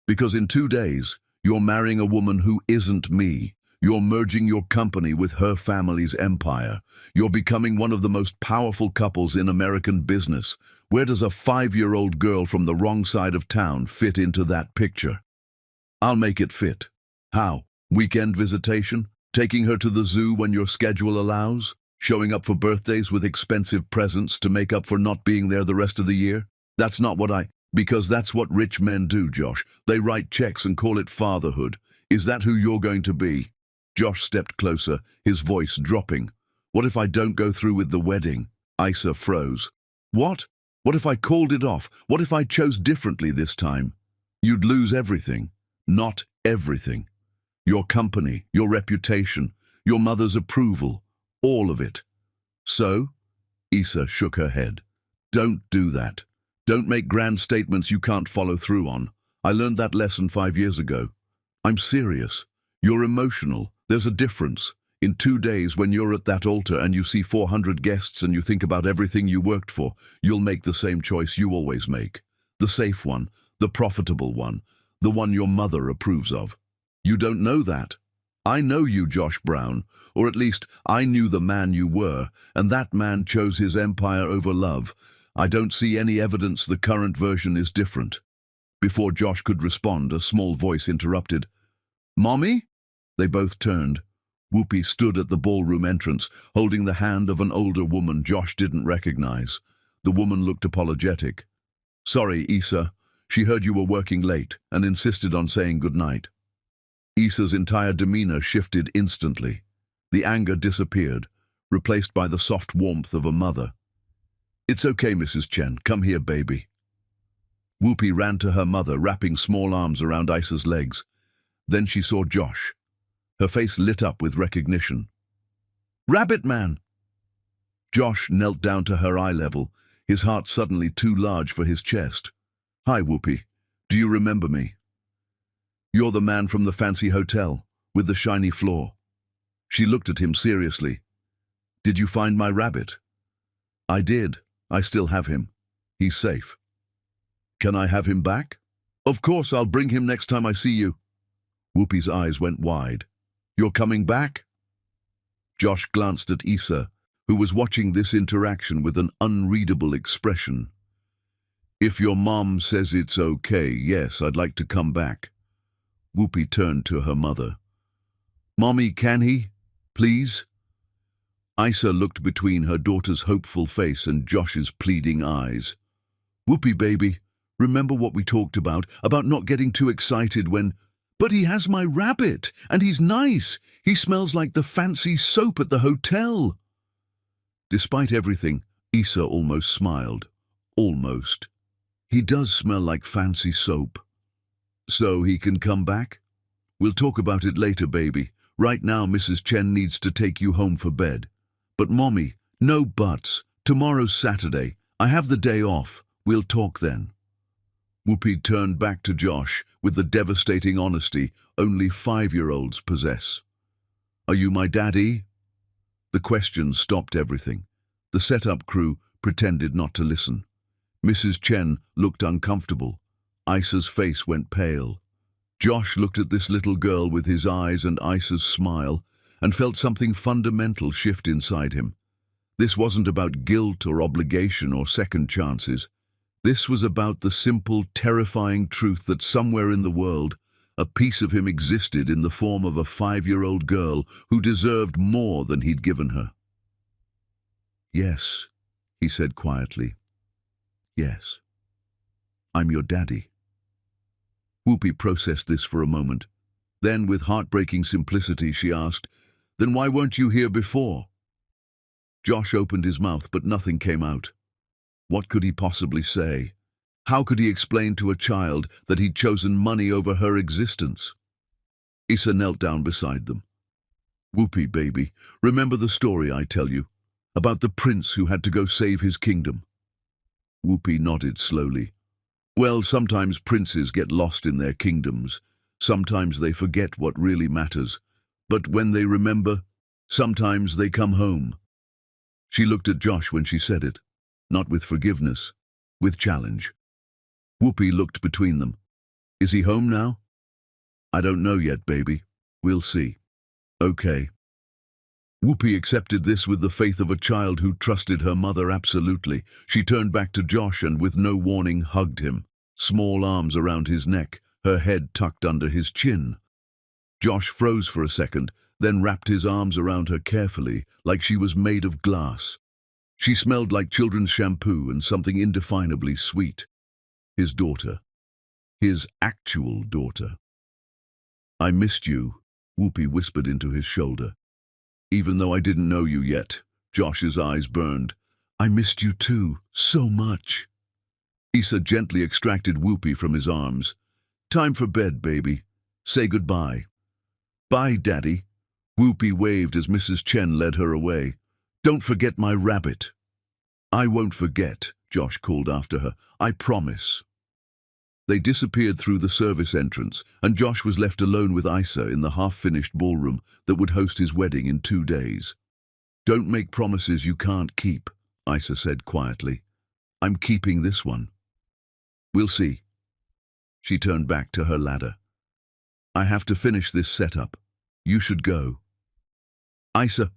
Because in 2 days, you're marrying a woman who isn't me. You're merging your company with her family's empire. You're becoming one of the most powerful couples in American business. Where does a 5-year-old girl from the wrong side of town fit into that picture? I'll make it fit. How? Weekend visitation? Taking her to the zoo when your schedule allows? Showing up for birthdays with expensive presents to make up for not being there the rest of the year? That's not what Because that's what rich men do, Josh. They write checks and call it fatherhood. Is that who you're going to be? Josh stepped closer, his voice dropping. What if I don't go through with the wedding? Isa froze. What? What if I called it off? What if I chose differently this time? You'd lose everything. Not everything. Your company, your reputation, your mother's approval, all of it. So? Isa shook her head. Don't do that. Don't make grand statements you can't follow through on. I learned that lesson 5 years ago. I'm serious. You're emotional. There's a difference. In 2 days, when you're at that altar and you see 400 guests and you think about everything you worked for, you'll make the same choice you always make. The safe one, the profitable one, the one your mother approves of. You don't know that. I know you, Josh Brown, or at least I knew the man you were, and that man chose his empire over love. I don't see any evidence the current version is different. Before Josh could respond, a small voice interrupted. Mommy? They both turned. Whoopi stood at the ballroom entrance, holding the hand of an older woman Josh didn't recognize. The woman looked apologetic. Sorry, Isa. She heard you were working late and insisted on saying goodnight. Isa's entire demeanor shifted instantly. The anger disappeared, replaced by the soft warmth of a mother. It's okay, Mrs. Chen. Come here, baby. Whoopi ran to her mother, wrapping small arms around Isa's legs. Then she saw Josh. Her face lit up with recognition. Rabbit Man! Josh knelt down to her eye level, his heart suddenly too large for his chest. Hi, Whoopi. Do you remember me? You're the man from the fancy hotel, with the shiny floor. She looked at him seriously. Did you find my rabbit? I did. I still have him. He's safe. Can I have him back? Of course, I'll bring him next time I see you. Whoopi's eyes went wide. You're coming back? Josh glanced at Isa, who was watching this interaction with an unreadable expression. If your mom says it's okay, yes, I'd like to come back. Whoopi turned to her mother. Mommy, can he? Please? Isa looked between her daughter's hopeful face and Josh's pleading eyes. Whoopi, baby, remember what we talked about not getting too excited when... But he has my rabbit, and he's nice. He smells like the fancy soap at the hotel. Despite everything, Isa almost smiled. Almost. He does smell like fancy soap. So he can come back? We'll talk about it later, baby. Right now, Mrs. Chen needs to take you home for bed. But, Mommy, no buts. Tomorrow's Saturday. I have the day off. We'll talk then. Whoopi turned back to Josh with the devastating honesty only 5-year-olds possess. Are you my daddy? The question stopped everything. The setup crew pretended not to listen. Mrs. Chen looked uncomfortable. Isa's face went pale. Josh looked at this little girl with his eyes and Isa's smile and felt something fundamental shift inside him. This wasn't about guilt or obligation or second chances. This was about the simple, terrifying truth that somewhere in the world, a piece of him existed in the form of a 5-year-old girl who deserved more than he'd given her. "Yes," he said quietly. "Yes. I'm your daddy." Whoopi processed this for a moment. Then, with heartbreaking simplicity, she asked, "Then why weren't you here before?" Josh opened his mouth, but nothing came out. What could he possibly say? How could he explain to a child that he'd chosen money over her existence? Isa knelt down beside them. "Whoopi, baby, remember the story I tell you, about the prince who had to go save his kingdom?" Whoopi nodded slowly. "Well, sometimes princes get lost in their kingdoms. Sometimes they forget what really matters. But when they remember, sometimes they come home." She looked at Josh when she said it, not with forgiveness, with challenge. Whoopi looked between them. "Is he home now?" "I don't know yet, baby. We'll see." "Okay." Whoopi accepted this with the faith of a child who trusted her mother absolutely. She turned back to Josh and, with no warning, hugged him, small arms around his neck, her head tucked under his chin. Josh froze for a second, then wrapped his arms around her carefully, like she was made of glass. She smelled like children's shampoo and something indefinably sweet. His daughter. His actual daughter. "I missed you," Whoopi whispered into his shoulder. "Even though I didn't know you yet." Josh's eyes burned. "I missed you too, so much." Isa gently extracted Whoopi from his arms. "Time for bed, baby. Say goodbye." "Bye, Daddy." Whoopi waved as Mrs. Chen led her away. "Don't forget my rabbit." "I won't forget," Josh called after her. "I promise." They disappeared through the service entrance, and Josh was left alone with Isa in the half-finished ballroom that would host his wedding in 2 days. "Don't make promises you can't keep," Isa said quietly. "I'm keeping this one." "We'll see." She turned back to her ladder. "I have to finish this setup. You should go." "Isa."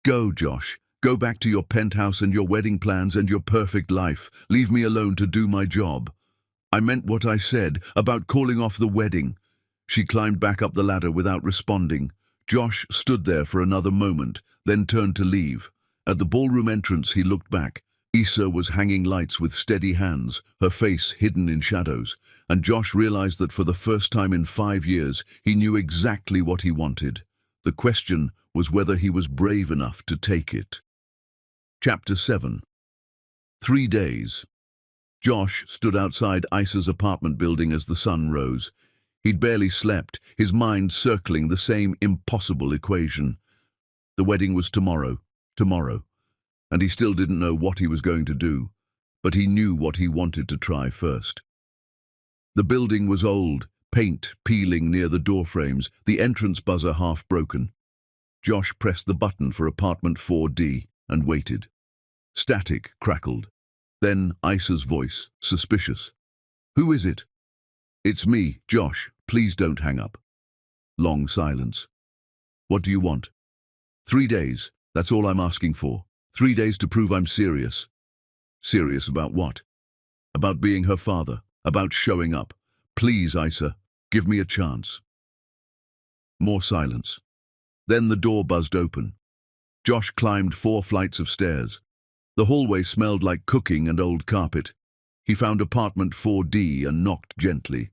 "Go, Josh. Go back to your penthouse and your wedding plans and your perfect life. Leave me alone to do my job." "I meant what I said about calling off the wedding." She climbed back up the ladder without responding. Josh stood there for another moment, then turned to leave. At the ballroom entrance, he looked back. Isa was hanging lights with steady hands, her face hidden in shadows, and Josh realized that for the first time in 5 years, he knew exactly what he wanted. The question was whether he was brave enough to take it. Chapter 7. 3 days. Josh stood outside Isa's apartment building as the sun rose. He'd barely slept, his mind circling the same impossible equation. The wedding was tomorrow, and he still didn't know what he was going to do, but he knew what he wanted to try first. The building was old, paint peeling near the door frames, the entrance buzzer half broken. Josh pressed the button for apartment 4D and waited. Static crackled. Then Isa's voice, suspicious. "Who is it?" "It's me, Josh. Please don't hang up." Long silence. "What do you want?" 3 days. That's all I'm asking for. 3 days to prove I'm serious." "Serious about what?" "About being her father. About showing up. Please, Isa, give me a chance." More silence. Then the door buzzed open. Josh climbed 4 flights of stairs. The hallway smelled like cooking and old carpet. He found apartment 4D and knocked gently.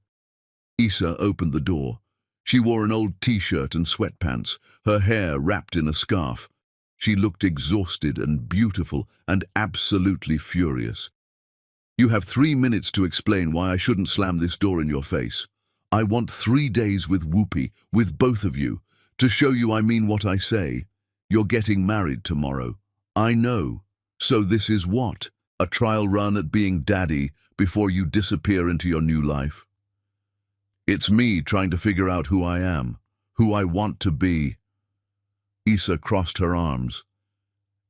Isa opened the door. She wore an old t-shirt and sweatpants, her hair wrapped in a scarf. She looked exhausted and beautiful and absolutely furious. "You have 3 minutes to explain why I shouldn't slam this door in your face. I want 3 days with Whoopi, with both of you, to show you I mean what I say. You're getting married tomorrow. I know. So this is what? A trial run at being daddy before you disappear into your new life? It's me trying to figure out who I am, who I want to be." Isa crossed her arms.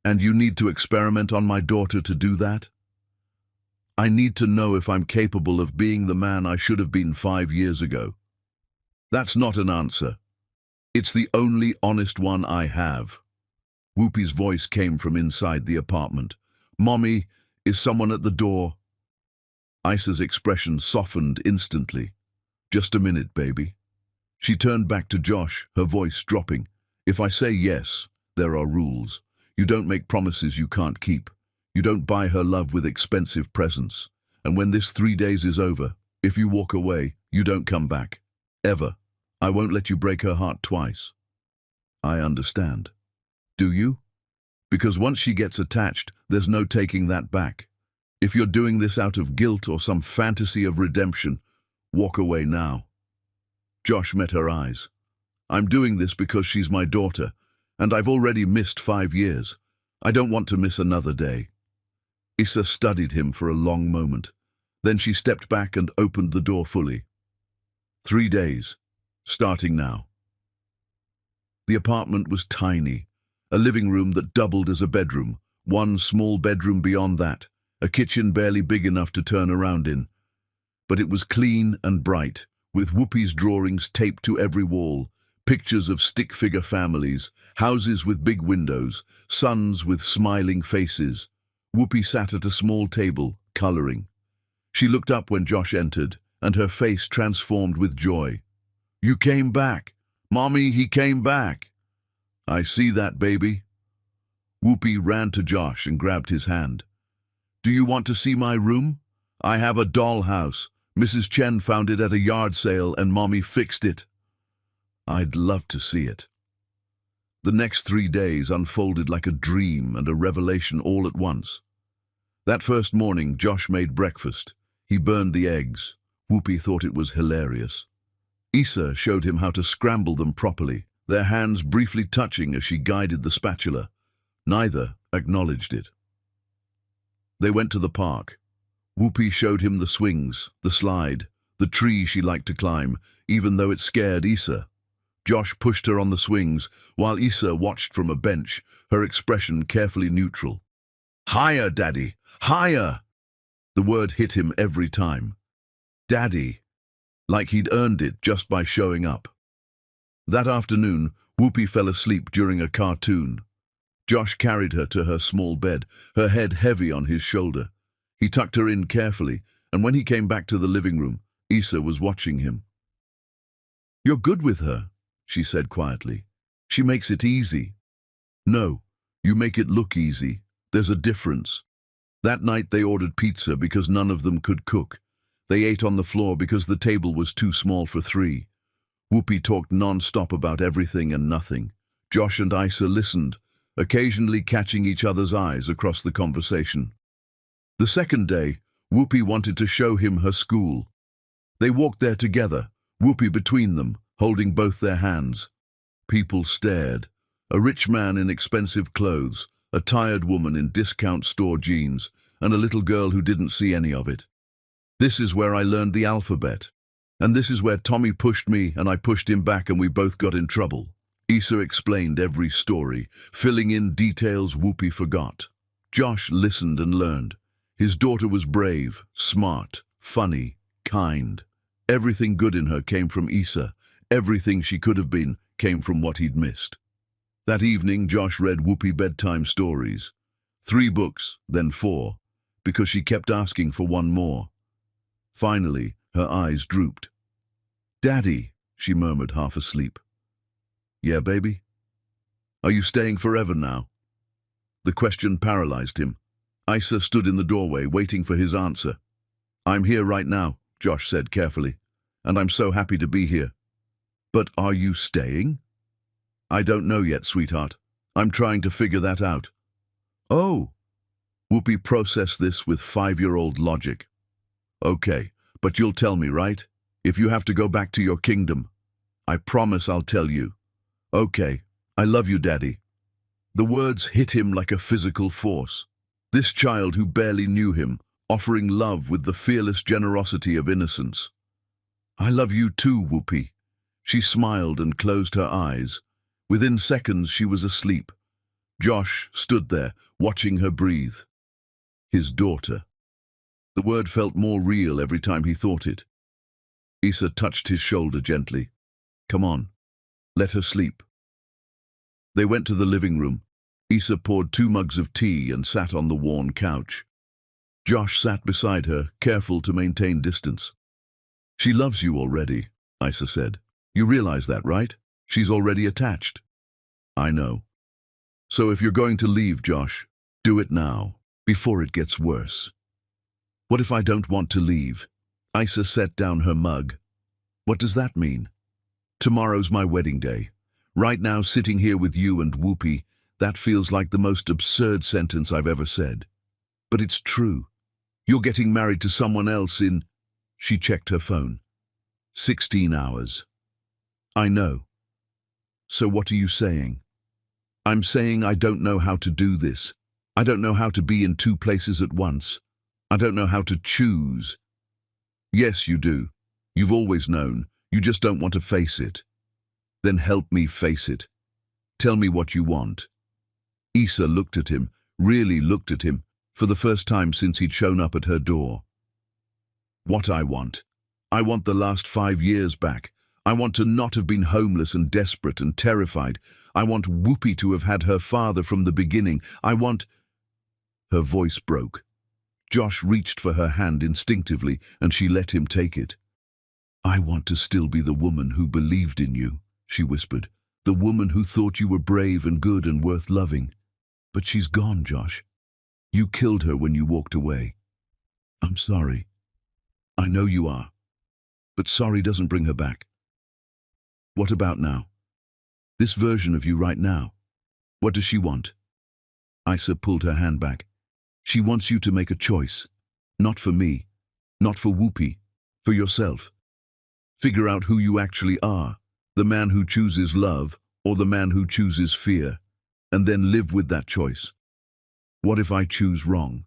"And you need to experiment on my daughter to do that? I need to know if I'm capable of being the man I should have been 5 years ago." That's not an answer. It's the only honest one I have. Whoopi's voice came from inside the apartment. Mommy, is someone at the door? Isa's expression softened instantly. Just a minute, baby. She turned back to Josh, her voice dropping. If I say yes, there are rules. You don't make promises you can't keep. You don't buy her love with expensive presents. And when this 3 days is over, if you walk away, you don't come back. Ever. I won't let you break her heart twice. I understand. Do you? Because once she gets attached, there's no taking that back. If you're doing this out of guilt or some fantasy of redemption, walk away now. Josh met her eyes. I'm doing this because she's my daughter, and I've already missed 5 years. I don't want to miss another day. Isa studied him for a long moment. Then she stepped back and opened the door fully. 3 days, starting now. The apartment was tiny, a living room that doubled as a bedroom, one small bedroom beyond that, a kitchen barely big enough to turn around in. But it was clean and bright, with Whoopi's drawings taped to every wall, pictures of stick-figure families, houses with big windows, sons with smiling faces. Whoopi sat at a small table, coloring. She looked up when Josh entered, and her face transformed with joy. You came back. Mommy, he came back. I see that, baby. Whoopi ran to Josh and grabbed his hand. Do you want to see my room? I have a dollhouse. Mrs. Chen found it at a yard sale and Mommy fixed it. I'd love to see it. The next 3 days unfolded like a dream and a revelation all at once. That first morning, Josh made breakfast. He burned the eggs. Whoopi thought it was hilarious. Isa showed him how to scramble them properly, their hands briefly touching as she guided the spatula. Neither acknowledged it. They went to the park. Whoopi showed him the swings, the slide, the tree she liked to climb, even though it scared Isa. Josh pushed her on the swings, while Isa watched from a bench, her expression carefully neutral. Higher, Daddy! Higher! The word hit him every time. Daddy. Like he'd earned it just by showing up. That afternoon, Whoopi fell asleep during a cartoon. Josh carried her to her small bed, her head heavy on his shoulder. He tucked her in carefully, and when he came back to the living room, Isa was watching him. You're good with her, she said quietly. She makes it easy. No, you make it look easy. There's a difference. That night they ordered pizza because none of them could cook. They ate on the floor because the table was too small for 3. Whoopi talked non-stop about everything and nothing. Josh and Isa listened, occasionally catching each other's eyes across the conversation. The second day, Whoopi wanted to show him her school. They walked there together, Whoopi between them, holding both their hands. People stared. A rich man in expensive clothes, a tired woman in discount store jeans, and a little girl who didn't see any of it. This is where I learned the alphabet. And this is where Tommy pushed me and I pushed him back and we both got in trouble. Isa explained every story, filling in details Whoopi forgot. Josh listened and learned. His daughter was brave, smart, funny, kind. Everything good in her came from Isa. Everything she could have been came from what he'd missed. That evening, Josh read Whoopi bedtime stories. 3 books, then 4, because she kept asking for one more. Finally, her eyes drooped. Daddy, she murmured, half asleep. Yeah, baby? Are you staying forever now? The question paralyzed him. Isa stood in the doorway, waiting for his answer. I'm here right now, Josh said carefully, and I'm so happy to be here. But are you staying? I don't know yet, sweetheart. I'm trying to figure that out. Oh! Whoopi processed this with 5-year-old logic. Okay, but you'll tell me, right? If you have to go back to your kingdom. I promise I'll tell you. Okay, I love you, Daddy. The words hit him like a physical force. This child who barely knew him, offering love with the fearless generosity of innocence. I love you too, Whoopi. She smiled and closed her eyes. Within seconds, she was asleep. Josh stood there, watching her breathe. His daughter. The word felt more real every time he thought it. Isa touched his shoulder gently. Come on, let her sleep. They went to the living room. Issa poured 2 mugs of tea and sat on the worn couch. Josh sat beside her, careful to maintain distance. She loves you already, Issa said. You realize that, right? She's already attached. I know. So if you're going to leave, Josh, do it now, before it gets worse. What if I don't want to leave? Issa set down her mug. What does that mean? Tomorrow's my wedding day. Right now, sitting here with you and Whoopi, that feels like the most absurd sentence I've ever said. But it's true. You're getting married to someone else in... She checked her phone. 16 hours. I know. So what are you saying? I'm saying I don't know how to do this. I don't know how to be in 2 places at once. I don't know how to choose. Yes, you do. You've always known. You just don't want to face it. Then help me face it. Tell me what you want. Issa looked at him, really looked at him, for the first time since he'd shown up at her door. What I want? I want the last 5 years back. I want to not have been homeless and desperate and terrified. I want Whoopi to have had her father from the beginning. I want... Her voice broke. Josh reached for her hand instinctively, and she let him take it. I want to still be the woman who believed in you, she whispered. The woman who thought you were brave and good and worth loving. But she's gone, Josh. You killed her when you walked away. I'm sorry. I know you are. But sorry doesn't bring her back. What about now? This version of you right now. What does she want? Issa pulled her hand back. She wants you to make a choice. Not for me. Not for Whoopi. For yourself. Figure out who you actually are. The man who chooses love or the man who chooses fear. And then live with that choice. What if I choose wrong?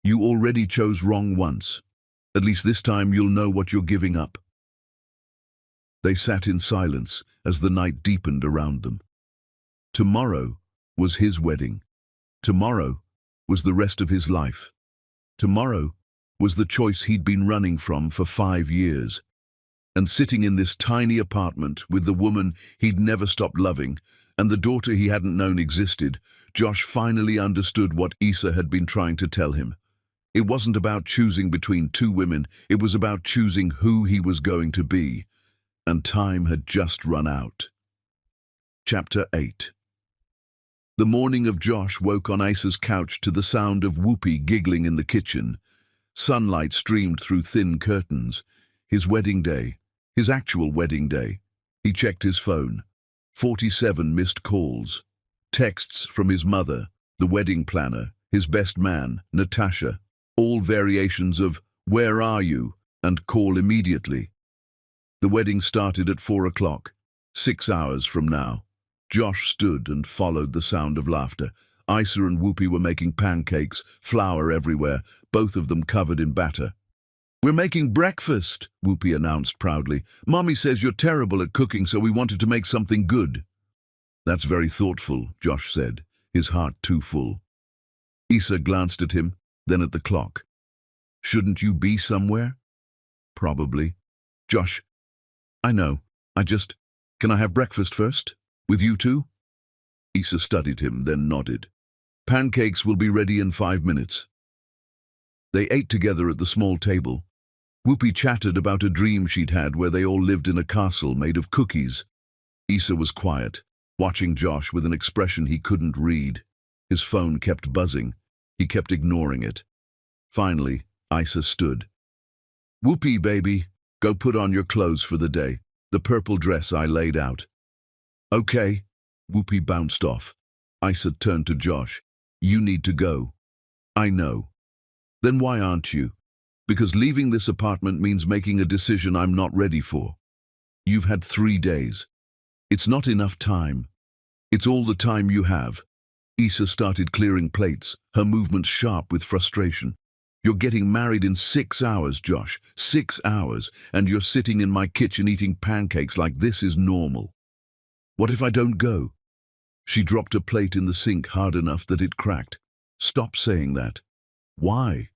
You already chose wrong once. At least this time you'll know what you're giving up. They sat in silence as the night deepened around them. Tomorrow was his wedding. Tomorrow was the rest of his life. Tomorrow was the choice he'd been running from for 5 years. And sitting in this tiny apartment with the woman he'd never stopped loving and the daughter he hadn't known existed, Josh finally understood what Issa had been trying to tell him. It wasn't about choosing between 2 women, it was about choosing who he was going to be. And time had just run out. Chapter 8. The morning of Josh woke on Issa's couch to the sound of Whoopi giggling in the kitchen. Sunlight streamed through thin curtains. His wedding day. His actual wedding day. He checked his phone. 47 missed calls. Texts from his mother, the wedding planner, his best man, Natasha. All variations of, "Where are you?" and "Call immediately." The wedding started at 4 o'clock, 6 hours from now. Josh stood and followed the sound of laughter. Issa and Whoopi were making pancakes, flour everywhere, both of them covered in batter. "We're making breakfast," Whoopi announced proudly. "Mommy says you're terrible at cooking, so we wanted to make something good." "That's very thoughtful," Josh said, his heart too full. Issa glanced at him, then at the clock. "Shouldn't you be somewhere?" "Probably." "Josh, I know. Can I have breakfast first? With you two?" Issa studied him, then nodded. "Pancakes will be ready in 5 minutes." They ate together at the small table. Whoopi chattered about a dream she'd had where they all lived in a castle made of cookies. Issa was quiet, watching Josh with an expression he couldn't read. His phone kept buzzing. He kept ignoring it. Finally, Issa stood. "Whoopi, baby, go put on your clothes for the day. The purple dress I laid out." "Okay." Whoopi bounced off. Issa turned to Josh. "You need to go." "I know." "Then why aren't you?" "Because leaving this apartment means making a decision I'm not ready for." "You've had 3 days. It's not enough time. It's all the time you have." Issa started clearing plates, her movements sharp with frustration. "You're getting married in 6 hours, Josh. 6 hours, and you're sitting in my kitchen eating pancakes like this is normal. What if I don't go?" She dropped a plate in the sink hard enough that it cracked. "Stop saying that." "Why?"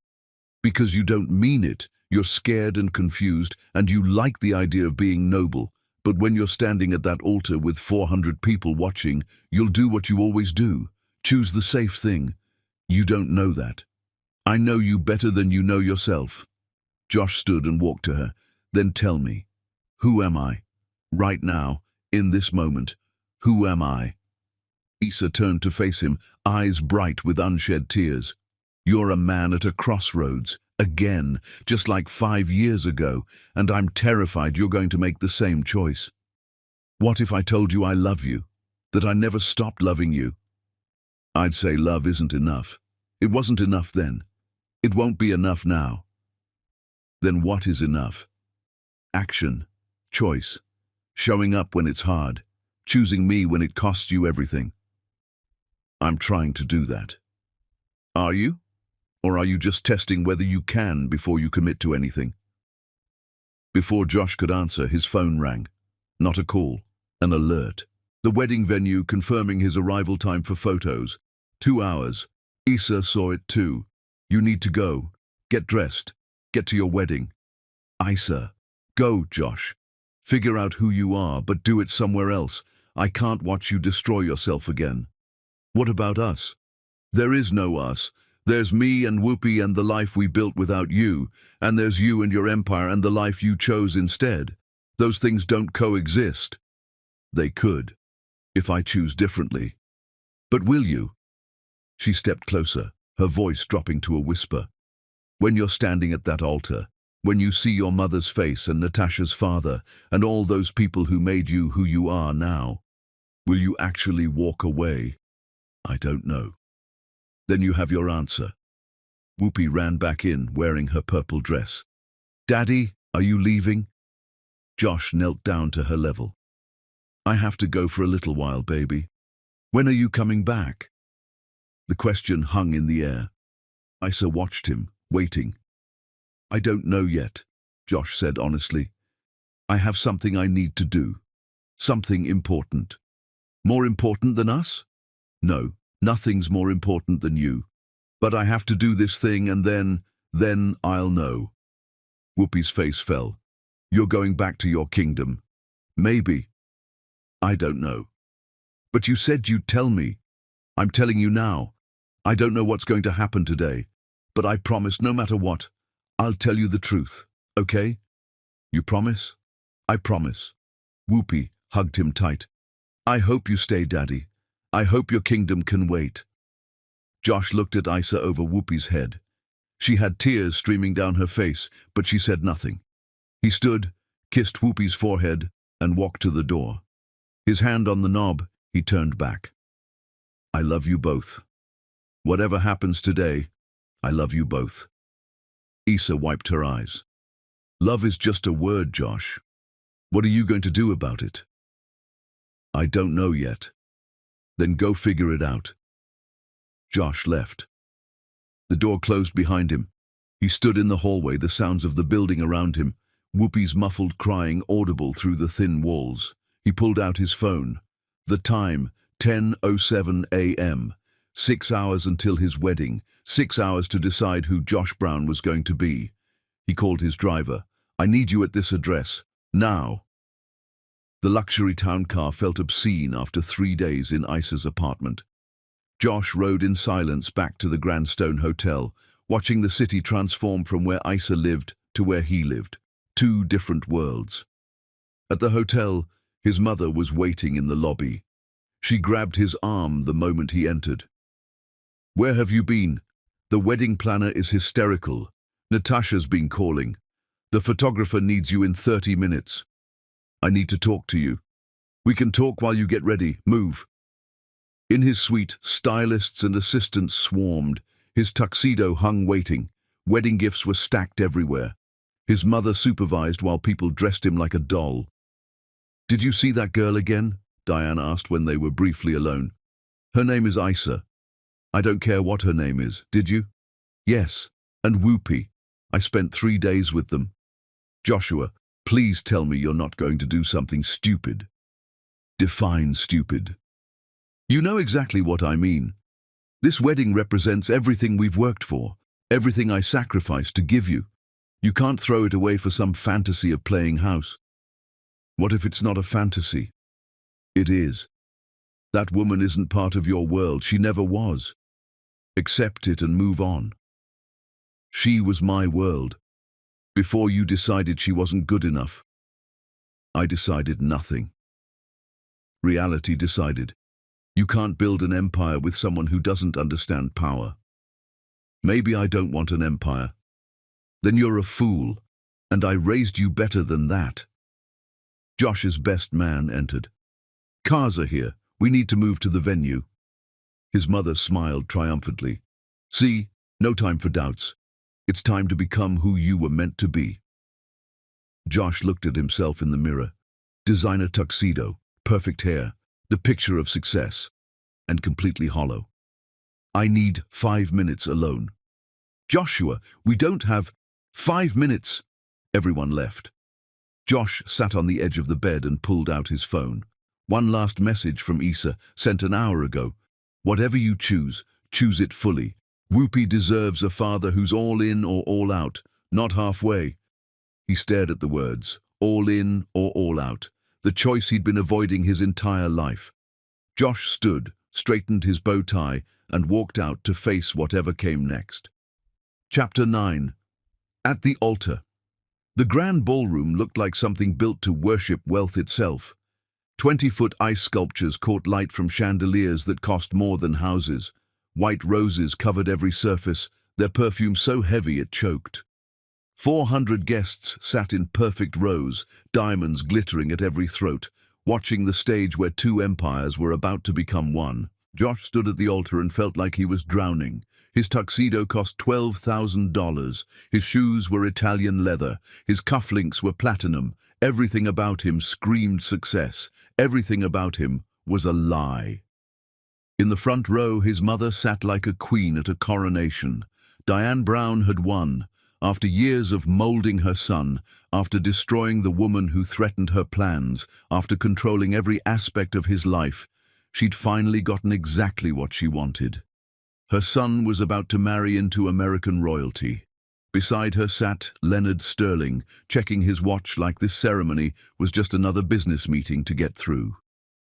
"Because you don't mean it. You're scared and confused, and you like the idea of being noble. But when you're standing at that altar with 400 people watching, you'll do what you always do. Choose the safe thing. You don't know that. I know you better than you know yourself. Josh stood and walked to her. Then tell me, who am I? Right now, in this moment, who am I? Issa turned to face him, eyes bright with unshed tears. You're a man at a crossroads, again, just like 5 years ago, and I'm terrified you're going to make the same choice. What if I told you I love you, that I never stopped loving you? I'd say love isn't enough. It wasn't enough then. It won't be enough now. Then what is enough? Action, choice, showing up when it's hard, choosing me when it costs you everything. I'm trying to do that. Are you? Or are you just testing whether you can before you commit to anything? Before Josh could answer, his phone rang. Not a call, an alert. The wedding venue confirming his arrival time for photos. 2 hours. Issa saw it too. You need to go. Get dressed. Get to your wedding. Issa. Go, Josh. Figure out who you are, but do it somewhere else. I can't watch you destroy yourself again. What about us? There is no us. There's me and Whoopi and the life we built without you, and there's you and your empire and the life you chose instead. Those things don't coexist. They could, if I choose differently. But will you? She stepped closer, her voice dropping to a whisper. When you're standing at that altar, when you see your mother's face and Natasha's father and all those people who made you who you are now, will you actually walk away? I don't know. Then you have your answer. Whoopi ran back in, wearing her purple dress. Daddy, are you leaving? Josh knelt down to her level. I have to go for a little while, baby. When are you coming back? The question hung in the air. Issa watched him, waiting. I don't know yet, Josh said honestly. I have something I need to do. Something important. More important than us? No, nothing's more important than you. But I have to do this thing and then I'll know. Whoopi's face fell. You're going back to your kingdom. Maybe. I don't know. But you said you'd tell me. I'm telling you now. I don't know what's going to happen today, but I promise no matter what, I'll tell you the truth, okay? You promise? I promise. Whoopi hugged him tight. I hope you stay, Daddy. I hope your kingdom can wait. Josh looked at Issa over Whoopi's head. She had tears streaming down her face, but she said nothing. He stood, kissed Whoopi's forehead, and walked to the door. His hand on the knob, he turned back. I love you both. Whatever happens today, I love you both. Issa wiped her eyes. Love is just a word, Josh. What are you going to do about it? I don't know yet. Then go figure it out. Josh left. The door closed behind him. He stood in the hallway, the sounds of the building around him, Whoopi's muffled crying audible through the thin walls. He pulled out his phone. The time, 10:07 a.m. 6 hours until his wedding, 6 hours to decide who Josh Brown was going to be. He called his driver. I need you at this address, now. The luxury town car felt obscene after 3 days in Issa's apartment. Josh rode in silence back to the Grandstone Hotel, watching the city transform from where Issa lived to where he lived. 2 different worlds. At the hotel, his mother was waiting in the lobby. She grabbed his arm the moment he entered. Where have you been? The wedding planner is hysterical. Natasha's been calling. The photographer needs you in 30 minutes. I need to talk to you. We can talk while you get ready. Move. In his suite, stylists and assistants swarmed. His tuxedo hung waiting. Wedding gifts were stacked everywhere. His mother supervised while people dressed him like a doll. Did you see that girl again? Diane asked when they were briefly alone. Her name is Issa. I don't care what her name is, did you? Yes, and Whoopi. I spent 3 days with them. Joshua, please tell me you're not going to do something stupid. Define stupid. You know exactly what I mean. This wedding represents everything we've worked for, everything I sacrificed to give you. You can't throw it away for some fantasy of playing house. What if it's not a fantasy? It is. That woman isn't part of your world. She never was. Accept it and move on. She was my world. Before you decided she wasn't good enough, I decided nothing. Reality decided. You can't build an empire with someone who doesn't understand power. Maybe I don't want an empire. Then you're a fool, and I raised you better than that. Josh's best man entered. Cars are here. We need to move to the venue. His mother smiled triumphantly. See, no time for doubts. It's time to become who you were meant to be. Josh looked at himself in the mirror. Designer tuxedo, perfect hair, the picture of success, and completely hollow. I need 5 minutes alone. Joshua, we don't have 5 minutes. Everyone left. Josh sat on the edge of the bed and pulled out his phone. One last message from Issa, sent an hour ago. Whatever you choose it fully. Whoopi deserves a father who's all in or all out, not halfway. He stared at the words, all in or all out, the choice he'd been avoiding his entire life. Josh stood, straightened his bow tie, and walked out to face whatever came next. Chapter 9. At the altar. The grand ballroom looked like something built to worship wealth itself. 20-foot ice sculptures caught light from chandeliers that cost more than houses. White roses covered every surface, their perfume so heavy it choked. 400 guests sat in perfect rows, diamonds glittering at every throat, watching the stage where two empires were about to become one. Josh stood at the altar and felt like he was drowning. His tuxedo cost $12,000. His shoes were Italian leather. His cufflinks were platinum. Everything about him screamed success. Everything about him was a lie. In the front row, his mother sat like a queen at a coronation. Diane Brown had won. After years of molding her son, after destroying the woman who threatened her plans, after controlling every aspect of his life, she'd finally gotten exactly what she wanted. Her son was about to marry into American royalty. Beside her sat Leonard Sterling, checking his watch like this ceremony was just another business meeting to get through.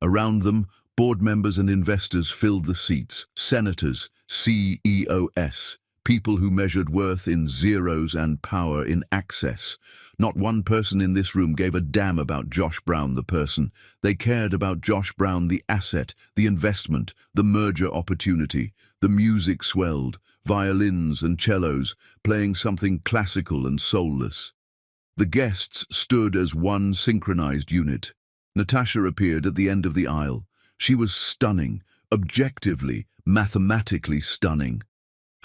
Around them, board members and investors filled the seats. Senators, CEOs, people who measured worth in zeros and power in access. Not one person in this room gave a damn about Josh Brown the person. They cared about Josh Brown the asset, the investment, the merger opportunity. The music swelled, violins and cellos, playing something classical and soulless. The guests stood as one synchronized unit. Natasha appeared at the end of the aisle. She was stunning, objectively, mathematically stunning.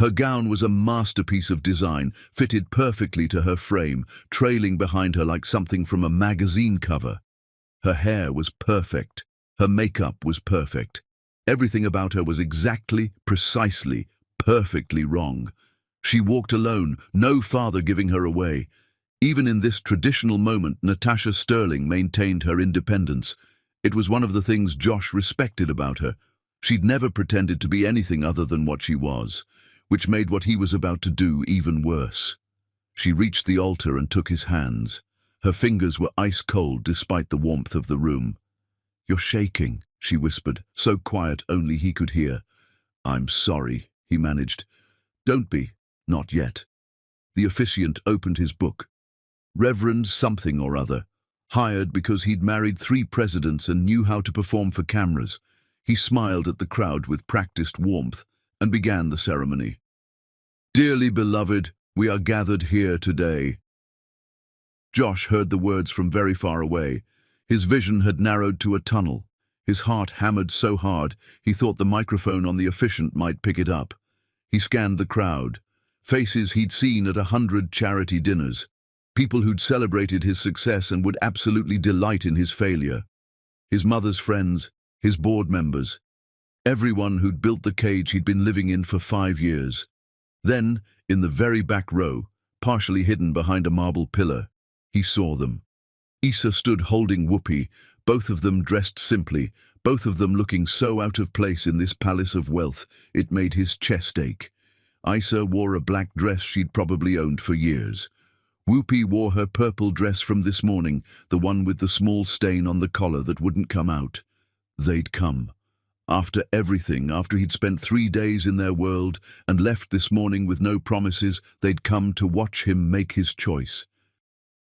Her gown was a masterpiece of design, fitted perfectly to her frame, trailing behind her like something from a magazine cover. Her hair was perfect. Her makeup was perfect. Everything about her was exactly, precisely, perfectly wrong. She walked alone, no father giving her away. Even in this traditional moment, Natasha Sterling maintained her independence. It was one of the things Josh respected about her. She'd never pretended to be anything other than what she was, which made what he was about to do even worse. She reached the altar and took his hands. Her fingers were ice cold despite the warmth of the room. "You're shaking," she whispered, so quiet only he could hear. "I'm sorry," he managed. "Don't be, not yet." The officiant opened his book. Reverend something or other, hired because he'd married 3 presidents and knew how to perform for cameras. He smiled at the crowd with practiced warmth and began the ceremony. "Dearly beloved, we are gathered here today." Josh heard the words from very far away. His vision had narrowed to a tunnel. His heart hammered so hard he thought the microphone on the officiant might pick it up. He scanned the crowd. Faces he'd seen at 100 charity dinners. People who'd celebrated his success and would absolutely delight in his failure. His mother's friends, his board members. Everyone who'd built the cage he'd been living in for 5 years. Then, in the very back row, partially hidden behind a marble pillar, he saw them. Issa stood holding Whoopi, both of them dressed simply, both of them looking so out of place in this palace of wealth, it made his chest ache. Issa wore a black dress she'd probably owned for years. Whoopi wore her purple dress from this morning, the one with the small stain on the collar that wouldn't come out. They'd come. After everything, after he'd spent 3 days in their world and left this morning with no promises, they'd come to watch him make his choice.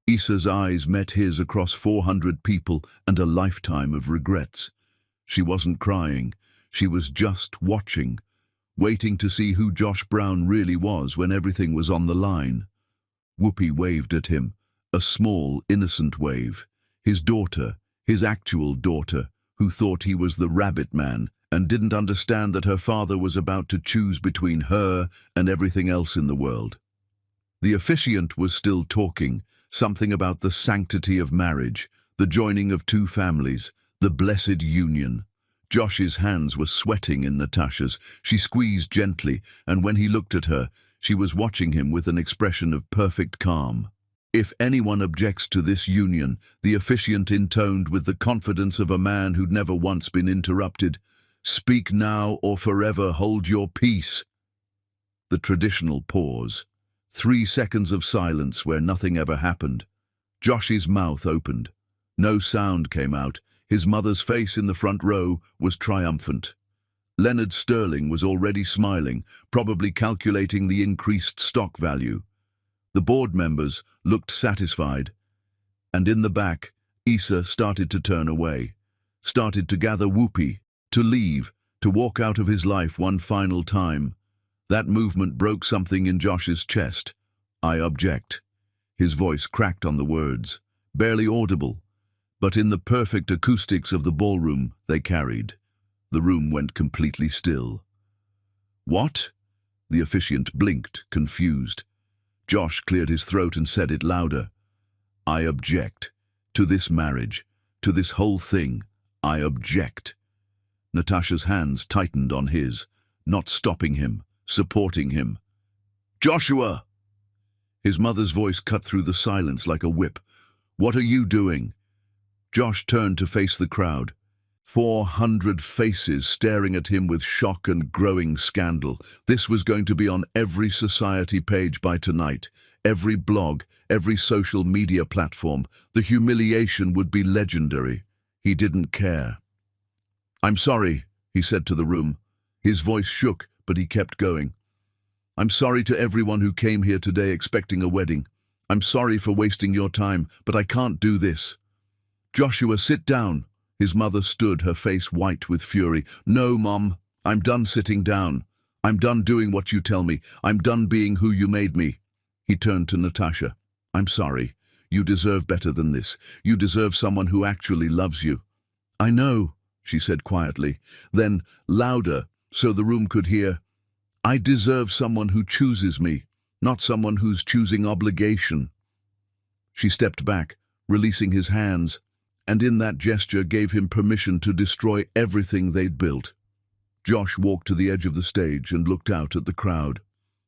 Issa's eyes met his across 400 people and a lifetime of regrets. She wasn't crying. She was just watching, waiting to see who Josh Brown really was when everything was on the line. Whoopi waved at him, a small, innocent wave. His daughter, his actual daughter, who thought he was the rabbit man and didn't understand that her father was about to choose between her and everything else in the world. The officiant was still talking, something about the sanctity of marriage, the joining of two families, the blessed union. Josh's hands were sweating in Natasha's. She squeezed gently, and when he looked at her, she was watching him with an expression of perfect calm. If anyone objects to this union, the officiant intoned with the confidence of a man who'd never once been interrupted, "Speak now or forever hold your peace." The traditional pause. 3 seconds of silence where nothing ever happened. Josh's mouth opened. No sound came out. His mother's face in the front row was triumphant. Leonard Sterling was already smiling, probably calculating the increased stock value. The board members looked satisfied. And in the back, Issa started to turn away, started to gather Whoopi, to leave, to walk out of his life one final time. That movement broke something in Josh's chest. "I object." His voice cracked on the words, barely audible, but in the perfect acoustics of the ballroom they carried. The room went completely still. "What?" The officiant blinked, confused. Josh cleared his throat and said it louder. "I object. To this marriage. To this whole thing. I object." Natasha's hands tightened on his, not stopping him, supporting him. "Joshua!" His mother's voice cut through the silence like a whip. "What are you doing?" Josh turned to face the crowd. 400 faces staring at him with shock and growing scandal. This was going to be on every society page by tonight, every blog, every social media platform. The humiliation would be legendary. He didn't care. "I'm sorry," he said to the room. His voice shook, but he kept going. "I'm sorry to everyone who came here today expecting a wedding. I'm sorry for wasting your time, but I can't do this." "Joshua, sit down." His mother stood, her face white with fury. "No, Mom, I'm done sitting down. I'm done doing what you tell me. I'm done being who you made me." He turned to Natasha. "I'm sorry. You deserve better than this. You deserve someone who actually loves you." "I know," she said quietly. Then, louder, so the room could hear, "I deserve someone who chooses me, not someone who's choosing obligation." She stepped back, releasing his hands, and in that gesture gave him permission to destroy everything they'd built. Josh walked to the edge of the stage and looked out at the crowd,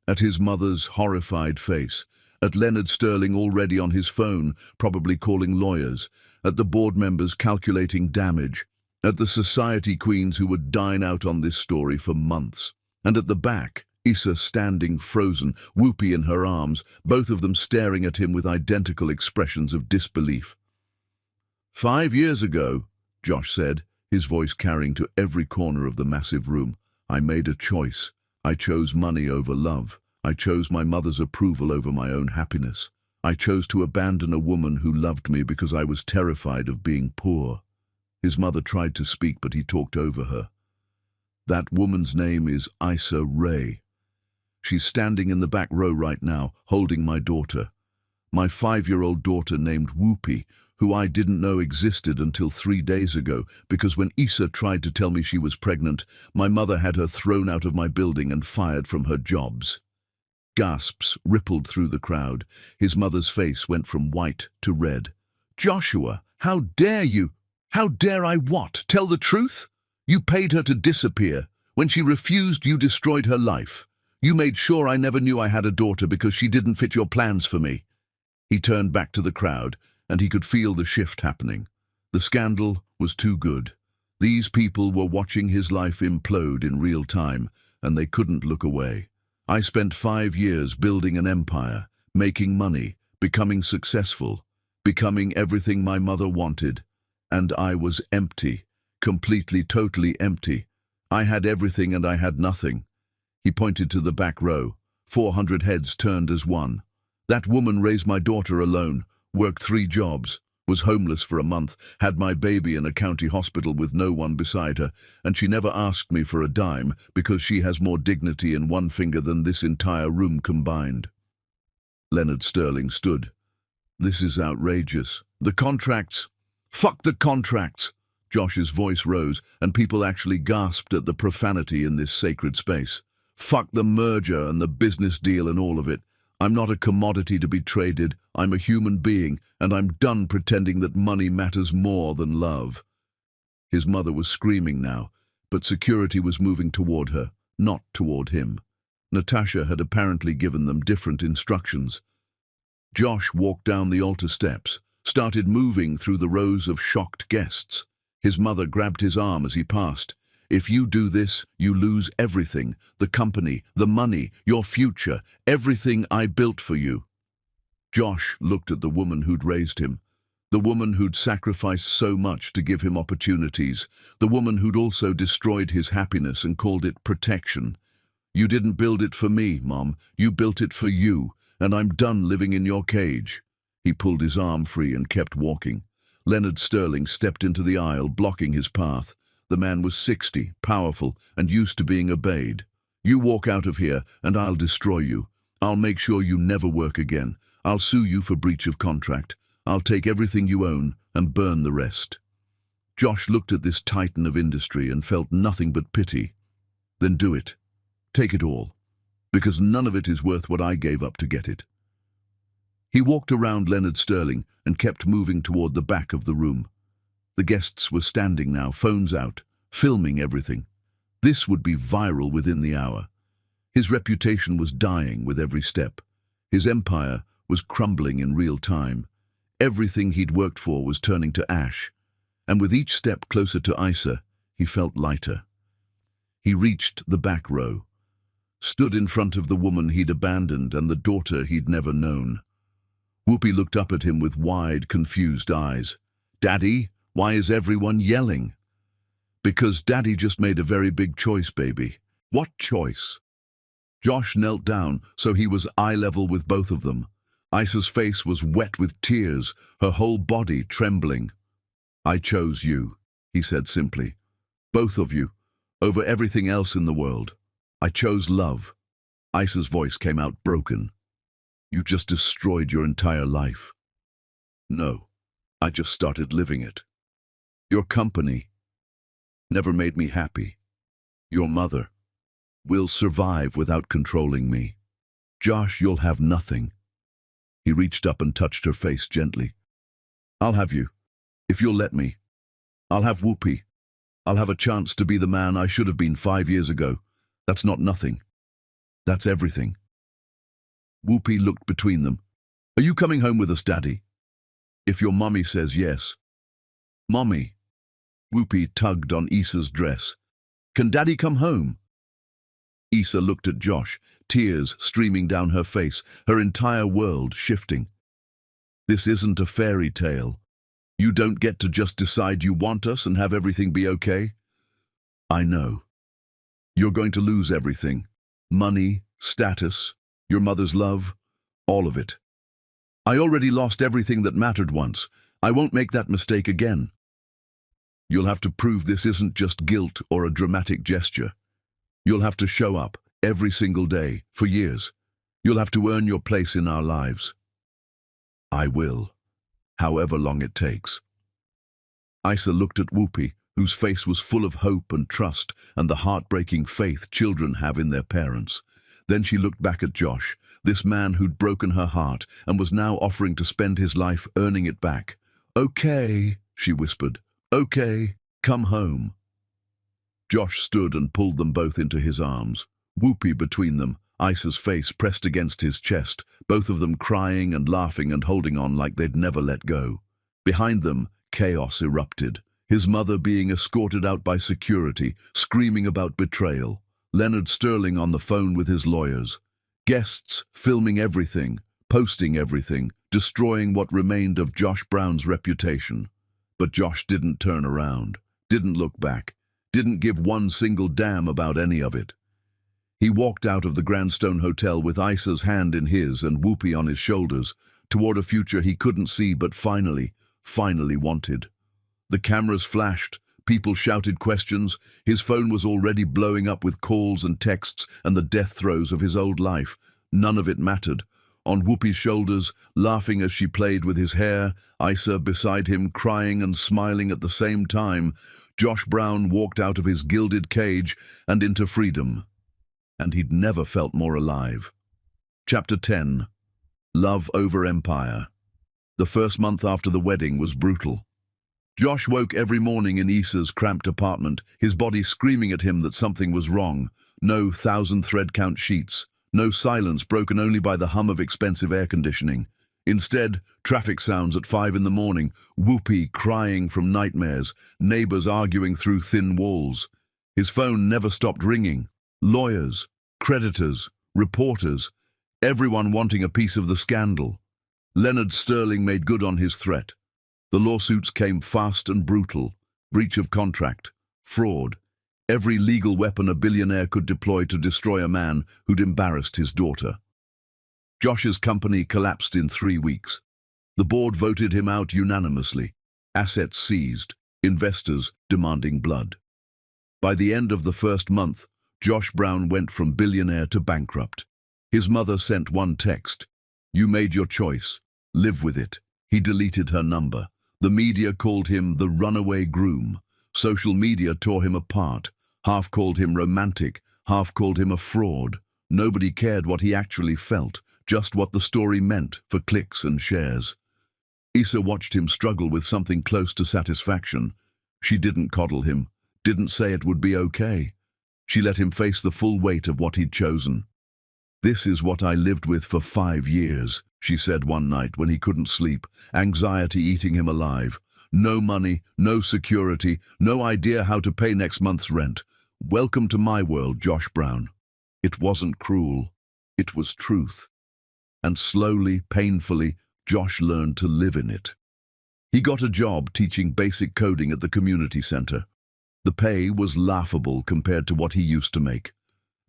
at his mother's horrified face, at Leonard Sterling already on his phone, probably calling lawyers, at the board members calculating damage, at the society queens who would dine out on this story for months, and at the back, Issa standing frozen, Whoopi in her arms, both of them staring at him with identical expressions of disbelief. "5 years ago," Josh said, his voice carrying to every corner of the massive room, "I made a choice. I chose money over love. I chose my mother's approval over my own happiness. I chose to abandon a woman who loved me because I was terrified of being poor." His mother tried to speak, but he talked over her. "That woman's name is Issa Rae. She's standing in the back row right now, holding my daughter. My 5-year-old daughter named Whoopi, who I didn't know existed until 3 days ago, because when Issa tried to tell me she was pregnant, my mother had her thrown out of my building and fired from her jobs." Gasps rippled through the crowd. His mother's face went from white to red. "Joshua, how dare you? How dare I what? Tell the truth? You paid her to disappear. When she refused, you destroyed her life. You made sure I never knew I had a daughter because she didn't fit your plans for me." He turned back to the crowd, and he could feel the shift happening. The scandal was too good. These people were watching his life implode in real time, and they couldn't look away. "I spent 5 years building an empire, making money, becoming successful, becoming everything my mother wanted. And I was empty, completely, totally empty. I had everything and I had nothing. He pointed to the back row. 400 heads turned as one. That woman raised my daughter alone, worked 3 jobs, was homeless for a month, had my baby in a county hospital with no one beside her, and she never asked me for a dime because she has more dignity in one finger than this entire room combined. Leonard Sterling stood. This is outrageous. The contracts. Fuck the contracts! Josh's voice rose, and people actually gasped at the profanity in this sacred space. Fuck the merger and the business deal and all of it. I'm not a commodity to be traded. I'm a human being, and I'm done pretending that money matters more than love. His mother was screaming now, but security was moving toward her, not toward him. Natasha had apparently given them different instructions. Josh walked down the altar steps, started moving through the rows of shocked guests. His mother grabbed his arm as he passed. If you do this, you lose everything, the company, the money, your future, everything I built for you. Josh looked at the woman who'd raised him, the woman who'd sacrificed so much to give him opportunities, the woman who'd also destroyed his happiness and called it protection. You didn't build it for me, Mom. You built it for you, and I'm done living in your cage. He pulled his arm free and kept walking. Leonard Sterling stepped into the aisle, blocking his path. The man was 60, powerful, and used to being obeyed. You walk out of here, and I'll destroy you. I'll make sure you never work again. I'll sue you for breach of contract. I'll take everything you own and burn the rest. Josh looked at this titan of industry and felt nothing but pity. Then do it. Take it all. Because none of it is worth what I gave up to get it. He walked around Leonard Sterling and kept moving toward the back of the room. The guests were standing now, phones out, filming everything. This would be viral within the hour. His reputation was dying with every step. His empire was crumbling in real time. Everything he'd worked for was turning to ash. And with each step closer to Isa, he felt lighter. He reached the back row, stood in front of the woman he'd abandoned and the daughter he'd never known. Whoopi looked up at him with wide, confused eyes. Daddy? Why is everyone yelling? Because Daddy just made a very big choice, baby. What choice? Josh knelt down so he was eye level with both of them. Isa's face was wet with tears, her whole body trembling. I chose you, he said simply. Both of you, over everything else in the world. I chose love. Isa's voice came out broken. You just destroyed your entire life. No, I just started living it. Your company never made me happy. Your mother will survive without controlling me. Josh, you'll have nothing. He reached up and touched her face gently. I'll have you, if you'll let me. I'll have Whoopi. I'll have a chance to be the man I should have been 5 years ago. That's not nothing. That's everything. Whoopi looked between them. Are you coming home with us, Daddy? If your mommy says yes. Mommy. Whoopi tugged on Isa's dress. Can Daddy come home? Isa looked at Josh, tears streaming down her face, her entire world shifting. This isn't a fairy tale. You don't get to just decide you want us and have everything be okay. I know. You're going to lose everything. Money, status, your mother's love, all of it. I already lost everything that mattered once. I won't make that mistake again. You'll have to prove this isn't just guilt or a dramatic gesture. You'll have to show up every single day for years. You'll have to earn your place in our lives. I will, however long it takes. Isa looked at Whoopi, whose face was full of hope and trust and the heartbreaking faith children have in their parents. Then she looked back at Josh, this man who'd broken her heart and was now offering to spend his life earning it back. Okay, she whispered. Okay, come home. Josh stood and pulled them both into his arms. Whoopi between them, Isa's face pressed against his chest, both of them crying and laughing and holding on like they'd never let go. Behind them, chaos erupted, his mother being escorted out by security, screaming about betrayal. Leonard Sterling on the phone with his lawyers. Guests filming everything, posting everything, destroying what remained of Josh Brown's reputation. But Josh didn't turn around, didn't look back, didn't give one single damn about any of it. He walked out of the Grandstone Hotel with Isa's hand in his and Whoopi on his shoulders, toward a future he couldn't see but finally wanted. The cameras flashed, people shouted questions, his phone was already blowing up with calls and texts and the death throes of his old life. None of it mattered. On Whoopi's shoulders, laughing as she played with his hair, Isa beside him crying and smiling at the same time, Josh Brown walked out of his gilded cage and into freedom. And he'd never felt more alive. Chapter 10. Love Over Empire. The first month after the wedding was brutal. Josh woke every morning in Isa's cramped apartment, his body screaming at him that something was wrong. No 1,000-thread-count sheets, no silence broken only by the hum of expensive air conditioning. Instead, traffic sounds at 5 in the morning, Whoopi crying from nightmares, neighbors arguing through thin walls. His phone never stopped ringing. Lawyers, creditors, reporters, everyone wanting a piece of the scandal. Leonard Sterling made good on his threat. The lawsuits came fast and brutal. Breach of contract, fraud, every legal weapon a billionaire could deploy to destroy a man who'd embarrassed his daughter. Josh's company collapsed in 3 weeks. The board voted him out unanimously. Assets seized, investors demanding blood. By the end of the first month, Josh Brown went from billionaire to bankrupt. His mother sent one text. "You made your choice. Live with it." He deleted her number. The media called him the runaway groom. Social media tore him apart. Half called him romantic, half called him a fraud. Nobody cared what he actually felt, just what the story meant for clicks and shares. Isa watched him struggle with something close to satisfaction. She didn't coddle him, didn't say it would be okay. She let him face the full weight of what he'd chosen. "This is what I lived with for 5 years," she said one night when he couldn't sleep, anxiety eating him alive. "No money, no security, no idea how to pay next month's rent. Welcome to my world, Josh Brown." It wasn't cruel. It was truth. And slowly, painfully, Josh learned to live in it. He got a job teaching basic coding at the community center. The pay was laughable compared to what he used to make.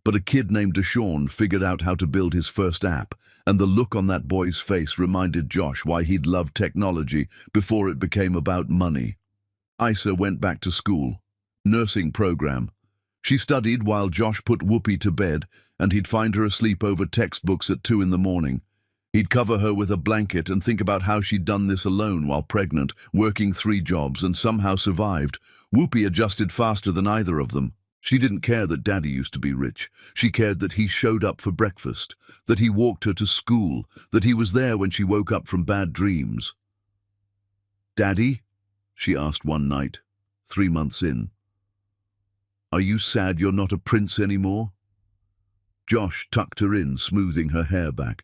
But a kid named Deshaun figured out how to build his first app, and the look on that boy's face reminded Josh why he'd loved technology before it became about money. Isa went back to school. Nursing program. She studied while Josh put Whoopi to bed, and he'd find her asleep over textbooks at 2 in the morning. He'd cover her with a blanket and think about how she'd done this alone while pregnant, working 3 jobs, and somehow survived. Whoopi adjusted faster than either of them. She didn't care that Daddy used to be rich. She cared that he showed up for breakfast, that he walked her to school, that he was there when she woke up from bad dreams. "Daddy?" she asked one night, 3 months in. "Are you sad you're not a prince anymore?" Josh tucked her in, smoothing her hair back.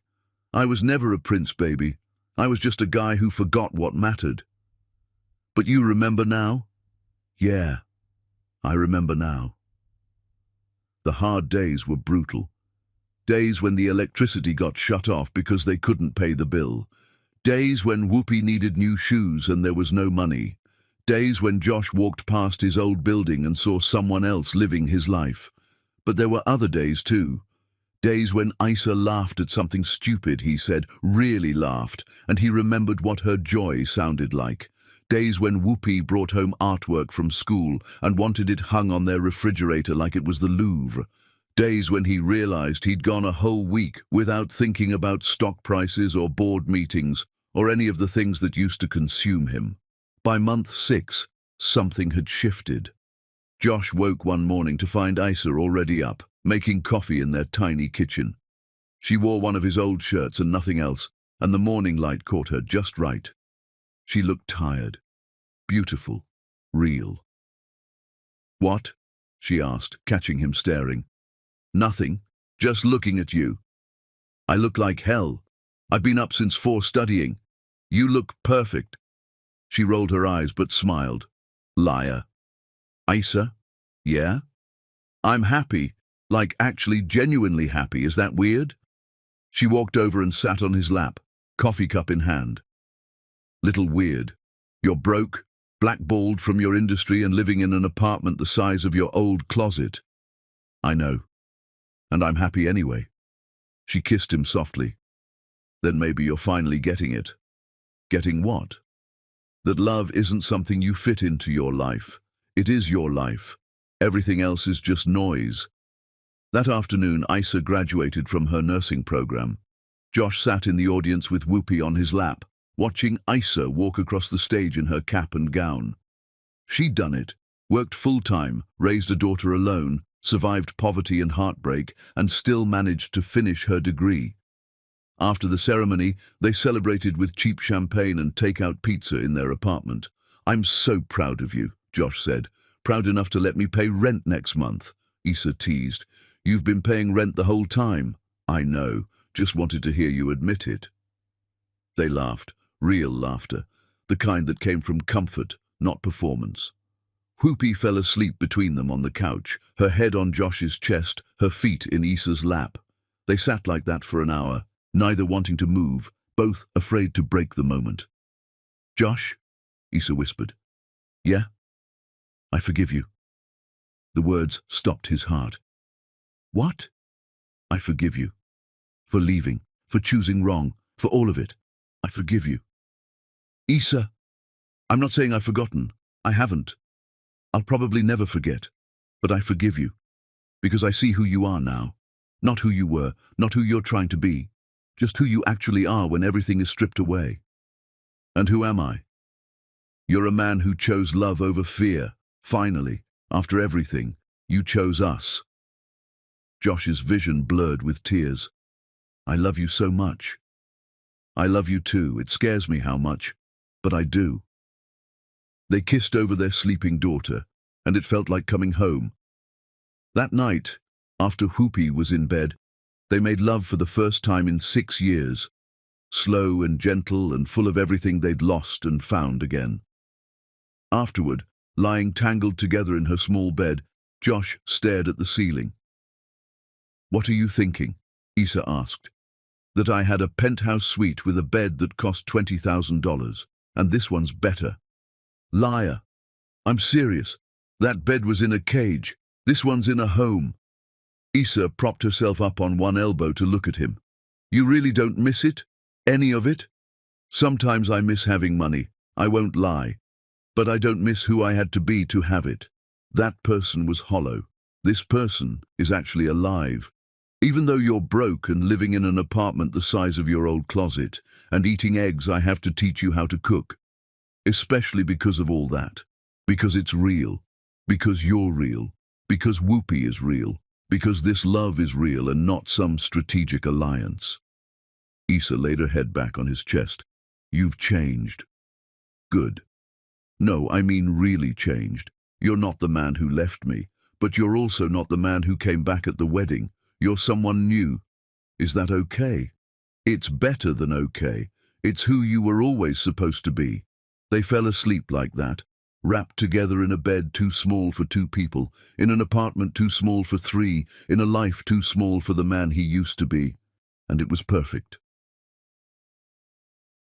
"I was never a prince, baby. I was just a guy who forgot what mattered." "But you remember now?" "Yeah, I remember now." The hard days were brutal. Days when the electricity got shut off because they couldn't pay the bill. Days when Whoopi needed new shoes and there was no money. Days when Josh walked past his old building and saw someone else living his life. But there were other days too. Days when Isa laughed at something stupid he said, really laughed, and he remembered what her joy sounded like. Days when Whoopi brought home artwork from school and wanted it hung on their refrigerator like it was the Louvre. Days when he realized he'd gone a whole week without thinking about stock prices or board meetings or any of the things that used to consume him. By month 6, something had shifted. Josh woke one morning to find Isa already up, making coffee in their tiny kitchen. She wore one of his old shirts and nothing else, and the morning light caught her just right. She looked tired, beautiful, real. "What?" she asked, catching him staring. "Nothing, just looking at you. I look like hell. I've been up since 4 studying. You look perfect." She rolled her eyes but smiled. "Liar." "Isa? Yeah? I'm happy, like actually genuinely happy. Is that weird?" She walked over and sat on his lap. coffee cup in hand. Little weird. You're broke, blackballed from your industry and living in an apartment the size of your old closet. I know. And I'm happy anyway. She kissed him softly. Then maybe you're finally getting it. Getting what? That love isn't something you fit into your life. It is your life. Everything else is just noise. That afternoon, Isa graduated from her nursing program. Josh sat in the audience with Whoopi on his lap, watching Isa walk across the stage in her cap and gown. She'd done it, worked full-time, raised a daughter alone, survived poverty and heartbreak, and still managed to finish her degree. After the ceremony, they celebrated with cheap champagne and take-out pizza in their apartment. "I'm so proud of you," Josh said. "Proud enough to let me pay rent next month," Isa teased. "You've been paying rent the whole time." "I know, just wanted to hear you admit it." They laughed, real laughter, the kind that came from comfort, not performance. Whoopi fell asleep between them on the couch, her head on Josh's chest, her feet in Isa's lap. They sat like that for an hour, neither wanting to move, both afraid to break the moment. "Josh," Isa whispered. "Yeah? I forgive you." The words stopped his heart. "What?" "I forgive you. For leaving, for choosing wrong, for all of it. I forgive you." "Isa, I'm not saying I've forgotten. I haven't. I'll probably never forget. But I forgive you. Because I see who you are now. Not who you were, not who you're trying to be. Just who you actually are when everything is stripped away." "And who am I?" "You're a man who chose love over fear. Finally, after everything, you chose us." Josh's vision blurred with tears. "I love you so much." "I love you too. It scares me how much, but I do." They kissed over their sleeping daughter, and it felt like coming home. That night, after Whoopi was in bed, they made love for the first time in 6 years, slow and gentle and full of everything they'd lost and found again. Afterward, lying tangled together in her small bed, Josh stared at the ceiling. "What are you thinking?" Isa asked. "That I had a penthouse suite with a bed that cost $20,000, and this one's better." "Liar. I'm serious. That bed was in a cage. This one's in a home." Isa propped herself up on one elbow to look at him. "You really don't miss it? Any of it?" "Sometimes I miss having money, I won't lie. But I don't miss who I had to be to have it. That person was hollow. This person is actually alive. Even though you're broke and living in an apartment the size of your old closet, and eating eggs, I have to teach you how to cook. Especially because of all that. Because it's real. Because you're real. Because Whoopi is real. Because this love is real and not some strategic alliance." Isa laid her head back on his chest. "You've changed." "Good. No, I mean really changed. You're not the man who left me, but you're also not the man who came back at the wedding. You're someone new. Is that okay?" "It's better than okay. It's who you were always supposed to be." They fell asleep like that, wrapped together in a bed too small for 2 people, in an apartment too small for 3, in a life too small for the man he used to be. And it was perfect.